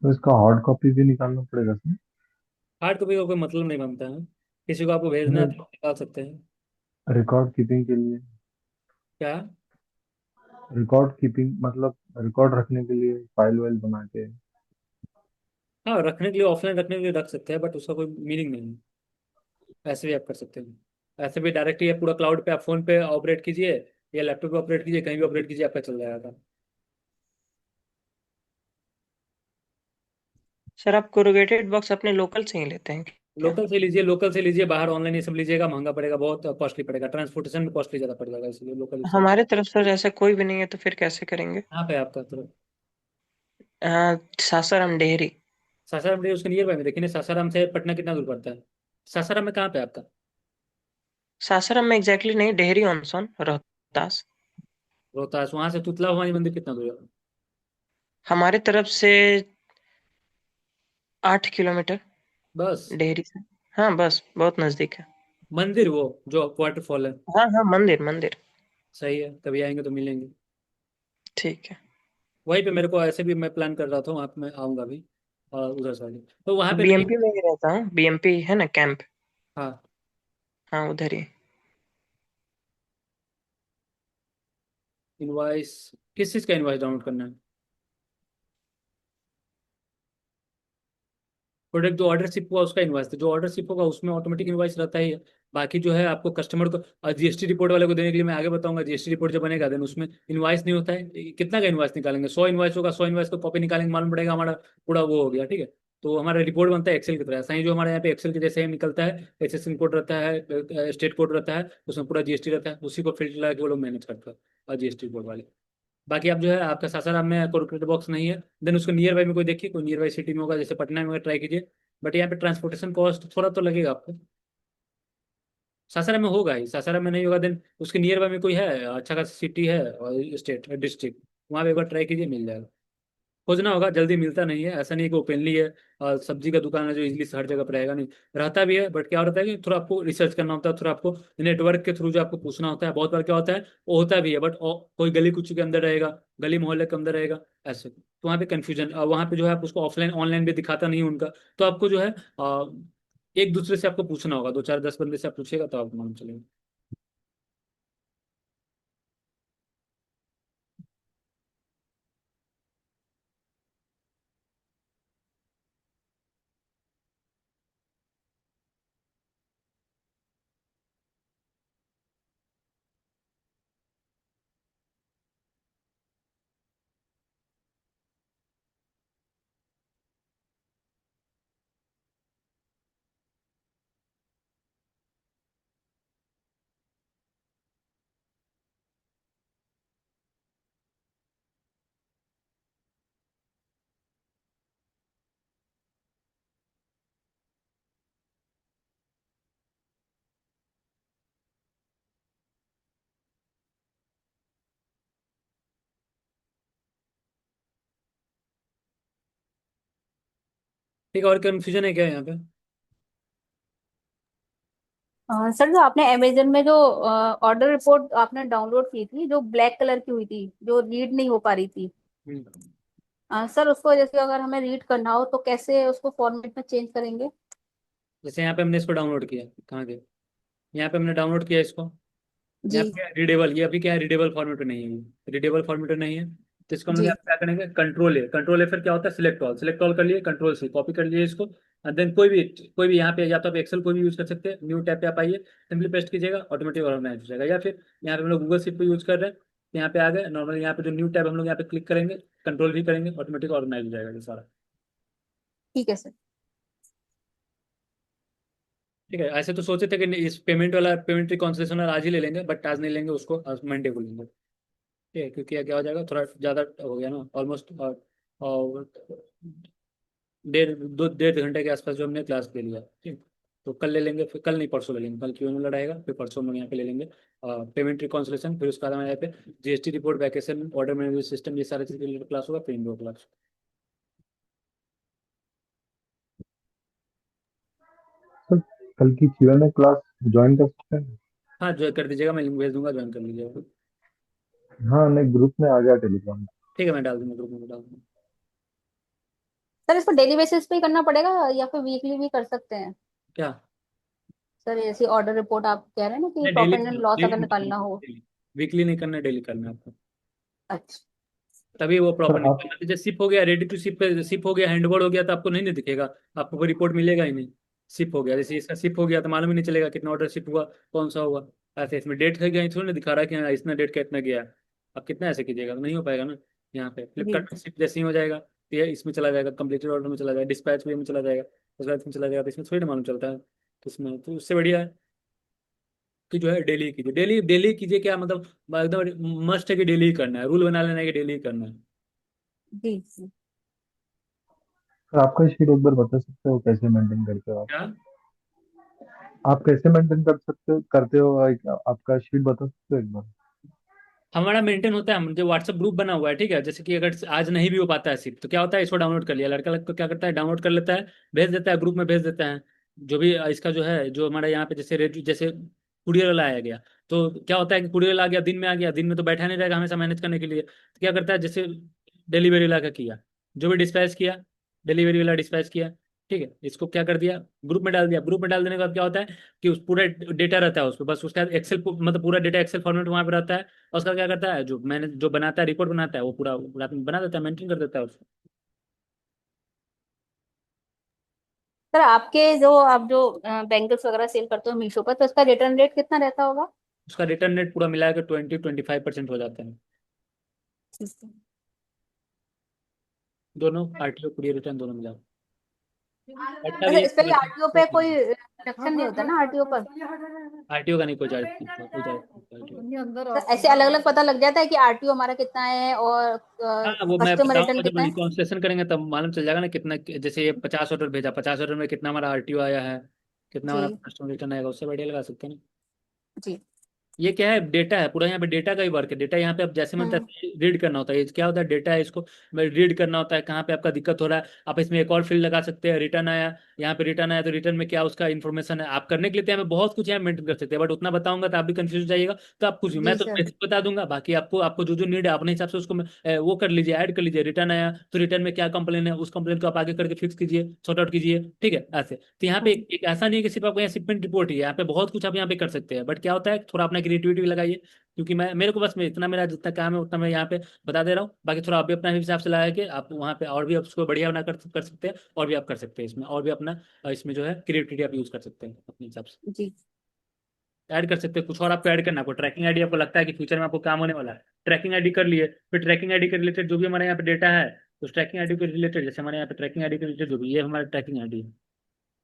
तो इसका हार्ड कॉपी भी निकालना पड़ेगा सर? हार्ड कॉपी का कोई मतलब नहीं बनता है, किसी को आपको भेजना है मतलब तो आप निकाल सकते हैं। रिकॉर्ड कीपिंग के लिए, क्या? रिकॉर्ड कीपिंग मतलब रिकॉर्ड रखने के लिए फाइल वाइल बना के। हाँ, रखने के लिए ऑफलाइन रखने के लिए रख सकते हैं, बट उसका कोई मीनिंग नहीं है। ऐसे भी आप कर सकते हैं। ऐसे भी डायरेक्ट ये पूरा क्लाउड पे आप फोन पे ऑपरेट कीजिए या लैपटॉप पे ऑपरेट कीजिए, कहीं भी ऑपरेट कीजिए, आपका चल जाएगा। सर आप कोरुगेटेड बॉक्स अपने लोकल से ही लेते हैं क्या? लोकल से लीजिए, लोकल से लीजिए, बाहर ऑनलाइन ये सब लीजिएगा महंगा पड़ेगा, बहुत कॉस्टली पड़ेगा, ट्रांसपोर्टेशन में कॉस्टली ज़्यादा पड़ जाएगा, इसलिए लोकल से। हमारे तरफ सर ऐसा कोई भी नहीं है, तो फिर कैसे करेंगे? कहाँ पे है आपका तो? सासाराम डेहरी। सासाराम में उसके नियर बाय में देखिए ना, सासाराम से पटना कितना दूर पड़ता है? सासाराम में कहाँ पे है आपका? सासाराम में एग्जैक्टली नहीं, डेहरी ऑन सोन, रोहतास। रोहतास, वहां से तुतला भवानी मंदिर कितना दूर है? हमारे तरफ से 8 किलोमीटर बस। डेहरी से। हाँ बस, बहुत नजदीक है। मंदिर वो जो वाटरफॉल है। हाँ हाँ, मंदिर मंदिर। सही है, कभी आएंगे तो मिलेंगे। ठीक है। वहीं पे मेरे को ऐसे भी मैं प्लान कर रहा था, वहाँ पे मैं आऊंगा भी, और उधर साइड तो वहाँ पे बीएमपी देखिए। में ही रहता हूँ, बीएमपी है ना कैंप। हाँ। हाँ उधर ही। इनवाइस किस चीज़ का इनवाइस डाउनलोड करना है? प्रोडक्ट जो ऑर्डर शिप हुआ उसका इनवाइस, जो ऑर्डर शिप होगा उसमें ऑटोमेटिक इनवाइस रहता ही है। बाकी जो है आपको कस्टमर को जीएसटी रिपोर्ट वाले को देने के लिए मैं आगे बताऊंगा, जीएसटी रिपोर्ट जब बनेगा देन उसमें इनवाइस नहीं होता है। कितना का इनवाइस निकालेंगे? 100 इनवाइस होगा, 100 इनवाइस को कॉपी निकालेंगे, मालूम पड़ेगा हमारा पूरा वो हो गया, ठीक है। तो हमारा रिपोर्ट बनता है एक्सेल की तरह, ऐसा ही जो हमारे यहाँ पे एक्सेल के जैसे ही निकलता है, एसएसएन कोड रहता है, स्टेट कोड रहता है, उसमें पूरा जीएसटी रहता है, उसी को फिल्टर लगा के वो लोग मैनेज करते हैं, और जीएसटी रिपोर्ट वाले। बाकी आप जो है आपका सासाराम में कॉर्पोरेट बॉक्स नहीं है, देन उसको नियर बाई में कोई देखिए, कोई नियर बाई सिटी में होगा, जैसे पटना में ट्राई कीजिए। बट यहाँ पे ट्रांसपोर्टेशन कॉस्ट थोड़ा तो लगेगा आपको। सासाराम में होगा ही, सासाराम में नहीं होगा देन उसके नियर बाई में कोई है अच्छा खासा सिटी है और स्टेट डिस्ट्रिक्ट, वहाँ पे एक बार ट्राई कीजिए, मिल जाएगा। खोजना होगा, जल्दी मिलता नहीं है, ऐसा नहीं कि ओपनली है और सब्जी का दुकान है जो इजीली हर जगह पर रहेगा, नहीं। रहता भी है, बट क्या होता है कि थोड़ा आपको रिसर्च करना होता है, थोड़ा आपको नेटवर्क के थ्रू जो आपको पूछना होता है, बहुत बार क्या होता है वो होता भी है, बट कोई गली कुची के अंदर रहेगा, गली मोहल्ले के अंदर रहेगा, ऐसे तो वहाँ पे कन्फ्यूजन, वहाँ पे जो है आप उसको ऑफलाइन ऑनलाइन भी दिखाता नहीं है उनका। तो आपको जो है एक दूसरे से आपको पूछना होगा, 2 4 10 बंदे से आप पूछिएगा तो आपको मालूम चलेगा। ठीक है, और कन्फ्यूजन है क्या यहाँ पे? सर, जो आपने अमेजन में जो ऑर्डर रिपोर्ट आपने डाउनलोड की थी, जो ब्लैक कलर की हुई थी, जो रीड नहीं हो पा रही थी, हम्म। सर उसको जैसे अगर हमें रीड करना हो तो कैसे उसको फॉर्मेट में चेंज करेंगे? जैसे यहाँ पे हमने इसको डाउनलोड किया, कहाँ गए? यहाँ पे हमने डाउनलोड किया इसको, यहाँ पे जी। क्या है रीडेबल, ये अभी क्या है रीडेबल फॉर्मेट में नहीं है, रीडेबल फॉर्मेट में नहीं है। तो इसको हम लोग जी। यहाँ पे क्या करेंगे, कंट्रोल ए फिर क्या होता है सिलेक्ट ऑल कर लिए, कंट्रोल सी कॉपी कर लिए इसको, और देन कोई भी यहाँ पे या तो आप एक्सेल कोई भी यूज कर सकते हैं, न्यू टैब पे आप आइए, सिंपली पेस्ट कीजिएगा, ऑटोमेटिक ऑर्गेनाइज हो जाएगा। या फिर यहाँ पे हम लोग गूगल शीट पे यूज कर रहे हैं, तो यहाँ पे आ गए नॉर्मल, यहाँ पे जो न्यू टैब हम लोग यहाँ पे क्लिक करेंगे, कंट्रोल भी करेंगे, ऑटोमेटिक ऑर्गेनाइज हो जाएगा ये सारा। ठीक है सर। ठीक है, ऐसे तो सोचे थे कि इस पेमेंट वाला पेमेंट रिकॉन्सिलेशन वाला आज ही ले लेंगे, बट आज नहीं लेंगे उसको, आज मंडे को लेंगे। ठीक है, क्योंकि क्या हो जाएगा, थोड़ा ज़्यादा हो गया ना ऑलमोस्ट, और 1.5 घंटे के आसपास जो हमने क्लास ले लिया, ठीक। तो कल ले लेंगे, फिर कल नहीं परसों ले लेंगे, कल क्यों वाला रहेगा, फिर परसों हम लोग यहाँ पे ले लेंगे पेमेंट रिकॉन्सिलेशन, फिर उसके बाद हमारे यहाँ पे GST report, vacation, order management system, ये सारी चीज़ क्लास होगा, फिर इंडोर क्लास। सर कल की Q&A क्लास ज्वाइन कर सकते हैं? हाँ, ज्वाइन कर दीजिएगा, मैं लिंक भेज दूंगा, ज्वाइन कर लीजिएगा। हाँ, नहीं, ग्रुप में आ गया टेलीग्राम। ठीक है, मैं डाल दूंगा, ग्रुप में डाल दूंगा। सर, इसको डेली बेसिस पे ही करना पड़ेगा या फिर वीकली भी कर सकते हैं? क्या? सर, ऐसी ऑर्डर रिपोर्ट आप कह रहे हैं ना कि नहीं, डेली प्रॉफिट एंड लॉस अगर निकालना हो। डेली, वीकली नहीं करना, डेली करना है आपको, अच्छा। तभी वो सर प्रॉपर आप निकलेगा। जैसे शिप हो गया, रेडी टू शिप, शिप हो गया, हैंडओवर हो गया, तो आपको नहीं दिखेगा, आपको कोई रिपोर्ट मिलेगा ही नहीं। शिप हो गया, जैसे इसका शिप हो गया तो मालूम ही नहीं चलेगा कितना ऑर्डर शिप हुआ, कौन सा हुआ। ऐसे इसमें डेट है गया थोड़ी ना दिखा रहा है कि हाँ इतना डेट का इतना गया। अब कितना ऐसे कीजिएगा, तो नहीं हो पाएगा ना। यहाँ पे जी। फ्लिपकार्ट में शिप जैसे ही हो जाएगा तो ये इसमें चला जाएगा, कंप्लीटेड ऑर्डर में चला जाएगा, डिस्पैच में चला जाएगा, उसके बाद इसमें चला जाएगा, तो इसमें थोड़ी ना मालूम चलता है। तो इसमें तो उससे बढ़िया है कि जो है डेली कीजिए, डेली डेली कीजिए, क्या मतलब एकदम मस्ट है कि डेली ही करना है, रूल बना लेना है कि डेली ही करना है। जी जी। सर आपका शीट एक बार बता सकते हो कैसे मेंटेन करते हो क्या आप कैसे मेंटेन कर सकते हो करते हो आपका शीट बता सकते हो एक बार। हमारा मेंटेन होता है, हम जो व्हाट्सएप ग्रुप बना हुआ है, ठीक है, जैसे कि अगर आज नहीं भी हो पाता है सिर्फ, तो क्या होता है, इसको डाउनलोड कर लिया लड़का लग को क्या करता है, डाउनलोड कर लेता है, भेज देता है ग्रुप में, भेज देता है जो भी इसका जो है, जो हमारा यहाँ पे जैसे जैसे कुरियर लाया गया, तो क्या होता है कि कुरियर आ गया, दिन में आ गया, दिन में तो बैठा नहीं रहेगा हमेशा मैनेज करने के लिए, तो क्या करता है, जैसे डिलीवरी ला का किया, जो भी डिस्पैच किया, डिलीवरी वाला डिस्पैच किया, ठीक है, इसको क्या कर दिया, ग्रुप में डाल दिया, ग्रुप में डाल देने के बाद क्या होता है कि उस पूरा डेटा रहता है उस पर, बस उसका एक्सेल मतलब पूरा डेटा एक्सेल फॉर्मेट वहाँ पे रहता है, और उसका क्या करता है, जो मैंने जो बनाता है, रिपोर्ट बनाता है, वो पूरा रात में बना देता है, मेंटेन कर देता है उसको। सर आपके जो आप जो बैंगल्स वगैरह सेल करते हो मीशो पर, तो इसका रिटर्न रेट कितना रहता होगा? उसका रिटर्न रेट पूरा मिला के 20-25% हो जाता है, ठीक है। दोनों आरटीओ कुरियर रिटर्न दोनों मिला। अच्छा अच्छा, भी इस पे आरटीओ पे कोई रिडक्शन नहीं होता ना आरटीओ पर? आरटीओ का नहीं, कोई चार्ज नहीं होता, कोई चार्ज नहीं तो ऐसे अलग अलग पता लग जाता है कि आरटीओ हमारा कितना है और हाँ वो मैं कस्टमर बताऊंगा, रिटर्न जब कितना है? रिकॉन्सिलेशन करेंगे तब मालूम चल जाएगा ना कितना, जैसे ये 50 ऑर्डर भेजा, 50 ऑर्डर में कितना हमारा आरटीओ आया है, कितना हमारा जी कस्टमर रिटर्न आएगा, उससे बढ़िया लगा सकते हैं ना। जी। ये क्या है, डेटा है पूरा, यहाँ पे डेटा का ही वर्क है, डेटा यहाँ पे आप जैसे मन हम्म। तैसे रीड करना होता है, ये क्या होता है, डेटा है, इसको रीड करना होता है, कहाँ पे आपका दिक्कत हो रहा है, आप इसमें एक और फील्ड लगा सकते हैं, रिटर्न आया, यहाँ पे रिटर्न आया तो रिटर्न में क्या उसका इन्फॉर्मेशन है, आप करने के लिए तो यहाँ पे बहुत कुछ यहाँ मेंटेन कर सकते हैं, बट उतना बताऊंगा तो आप भी कंफ्यूज हो जाइएगा, तो आप कुछ मैं जी तो सर। बेसिक बता दूंगा, बाकी आपको आपको जो जो नीड है अपने हिसाब से उसको वो कर लीजिए, ऐड कर लीजिए, रिटर्न आया तो रिटर्न में क्या कंप्लेन है, उस कंप्लेन को आप आगे करके फिक्स कीजिए, सॉर्ट आउट कीजिए, ठीक है ऐसे। तो यहाँ पे हम्म। एक ऐसा नहीं है कि सिर्फ आपको यहाँ शिपमेंट रिपोर्ट ही है, यहाँ पे बहुत कुछ आप यहाँ पे कर सकते हैं, बट क्या होता है थोड़ा अपना क्रिएटिविटी लगाइए, क्योंकि मैं मेरे को बस मैं इतना, मेरा जितना काम है उतना मैं यहाँ पे बता दे रहा हूँ, बाकी थोड़ा आप भी अपना हिसाब से लगा के आप वहाँ पे और भी आप उसको बढ़िया बना कर सकते हैं, और भी आप कर सकते हैं इसमें, और भी अपना इसमें जो है क्रिएटिविटी आप यूज कर सकते हैं अपने हिसाब से, जी। ऐड कर सकते हैं कुछ और, आपको ऐड करना, आपको ट्रैकिंग आईडी आपको लगता है कि फ्यूचर में आपको काम होने वाला है, ट्रैकिंग आईडी कर लिए, फिर ट्रैकिंग आईडी के रिलेटेड जो भी हमारे यहाँ पे डेटा है, उस ट्रैकिंग आईडी के रिलेटेड, जैसे हमारे यहाँ पे ट्रैकिंग आईडी के रिलेटेड जो भी, ये हमारा ट्रैकिंग आईडी है,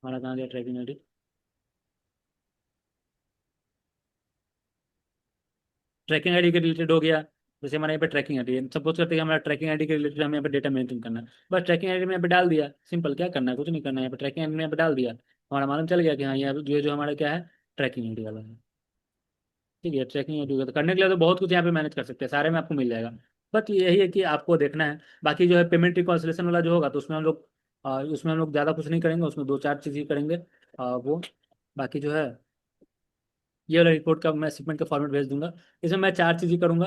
हमारा कहाँ गया ट्रैकिंग आईडी, ट्रैकिंग आईडी के रिलेटेड हो गया, जैसे हमारे यहाँ पे ट्रैकिंग आईडी है, सपोज करते हैं कि हमारा ट्रैकिंग आईडी के रिलेटेड हमें यहाँ पे डेटा मेंटेन करना है, बस ट्रैकिंग आईडी में यहाँ पे डाल दिया, सिंपल, क्या करना है, कुछ नहीं करना है, यहाँ पे ट्रैकिंग आईडी में यहाँ पे डाल दिया, हमारा मालूम चल गया कि हाँ ये जो हमारा क्या है, ट्रैकिंग आईडी वाला है, ठीक है, ट्रैकिंग आईडी तो करने के लिए तो बहुत कुछ यहाँ पे मैनेज कर सकते हैं, सारे में आपको मिल जाएगा, बट यही है कि आपको देखना है, बाकी जो है पेमेंट रिकॉन्सिलेशन वाला जो होगा तो उसमें हम लोग ज़्यादा कुछ नहीं करेंगे, उसमें दो चार चीज़ ही करेंगे, वो बाकी जो है ये वाला रिपोर्ट का मैं शिपमेंट का फॉर्मेट भेज दूंगा, इसमें मैं चार चीज़ ही करूंगा,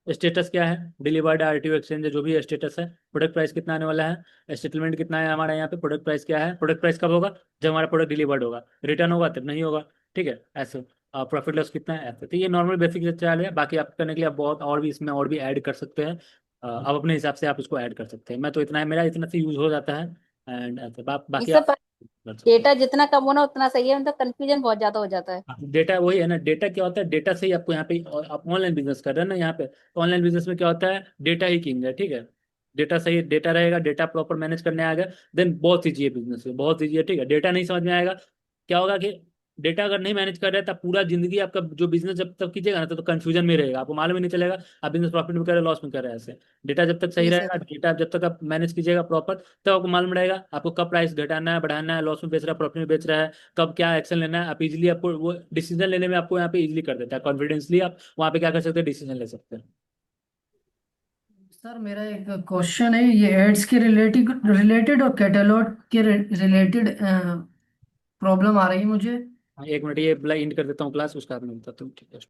स्टेटस क्या है, डिलीवर्ड आरटीओ एक्सचेंज जो भी स्टेटस है, प्रोडक्ट प्राइस कितना आने वाला है, सेटलमेंट कितना है हमारे यहाँ पे, प्रोडक्ट प्राइस क्या है, प्रोडक्ट प्राइस कब होगा, जब हमारा प्रोडक्ट डिलीवर्ड होगा, रिटर्न होगा तब नहीं होगा, ठीक है ऐसे, प्रॉफिट लॉस कितना है ऐसे, तो ये नॉर्मल बेसिक चाल है, बाकी आप करने के लिए आप बहुत और भी इसमें और भी ऐड कर सकते हैं, आप अपने हिसाब से आप इसको ऐड कर सकते हैं, मैं तो इतना है, मेरा इतना से यूज हो जाता है, एंड ऐसे ये बाकी सब आप कर सकते हैं। डेटा जितना कम होना उतना सही है, मतलब कंफ्यूजन बहुत ज्यादा हो जाता है। डेटा वही है ना, डेटा क्या होता है, डेटा से ही आपको यहाँ पे, और आप ऑनलाइन बिजनेस कर रहे हैं ना यहाँ पे, तो ऑनलाइन बिजनेस में क्या होता है, डेटा ही किंग है, ठीक है, डेटा सही डेटा रहेगा, डेटा प्रॉपर मैनेज करने आएगा, देन बहुत ईजी है बिजनेस, बहुत ईजी है, ठीक है, डेटा नहीं समझ में आएगा, क्या होगा कि डेटा अगर नहीं मैनेज कर रहे हैं तब पूरा जिंदगी आपका जो बिजनेस जब तक कीजिएगा ना तो कंफ्यूजन में रहेगा, आपको मालूम ही नहीं चलेगा आप बिजनेस प्रॉफिट में कर रहे हैं लॉस में कर रहे हैं ऐसे। डेटा जब तक सही जी सर। रहेगा, डेटा जब तक आप मैनेज कीजिएगा प्रॉपर, तब आपको मालूम रहेगा आपको कब प्राइस घटाना है, बढ़ाना है, लॉस में बेच रहा है, प्रॉफिट में बेच रहा है, कब क्या एक्शन लेना है, आप इजीली आपको वो डिसीजन लेने में आपको यहाँ पे इजीली कर देता है, कॉन्फिडेंसली आप वहाँ पे क्या कर सकते हैं, डिसीजन ले सकते हैं। सर मेरा एक क्वेश्चन है, ये एड्स के रिलेटेड रिलेटेड और कैटलॉग के रिलेटेड प्रॉब्लम आ रही है मुझे। हाँ, एक मिनट, ये इंड कर देता हूँ क्लास, उसका बाद मिलता हूँ, ठीक है।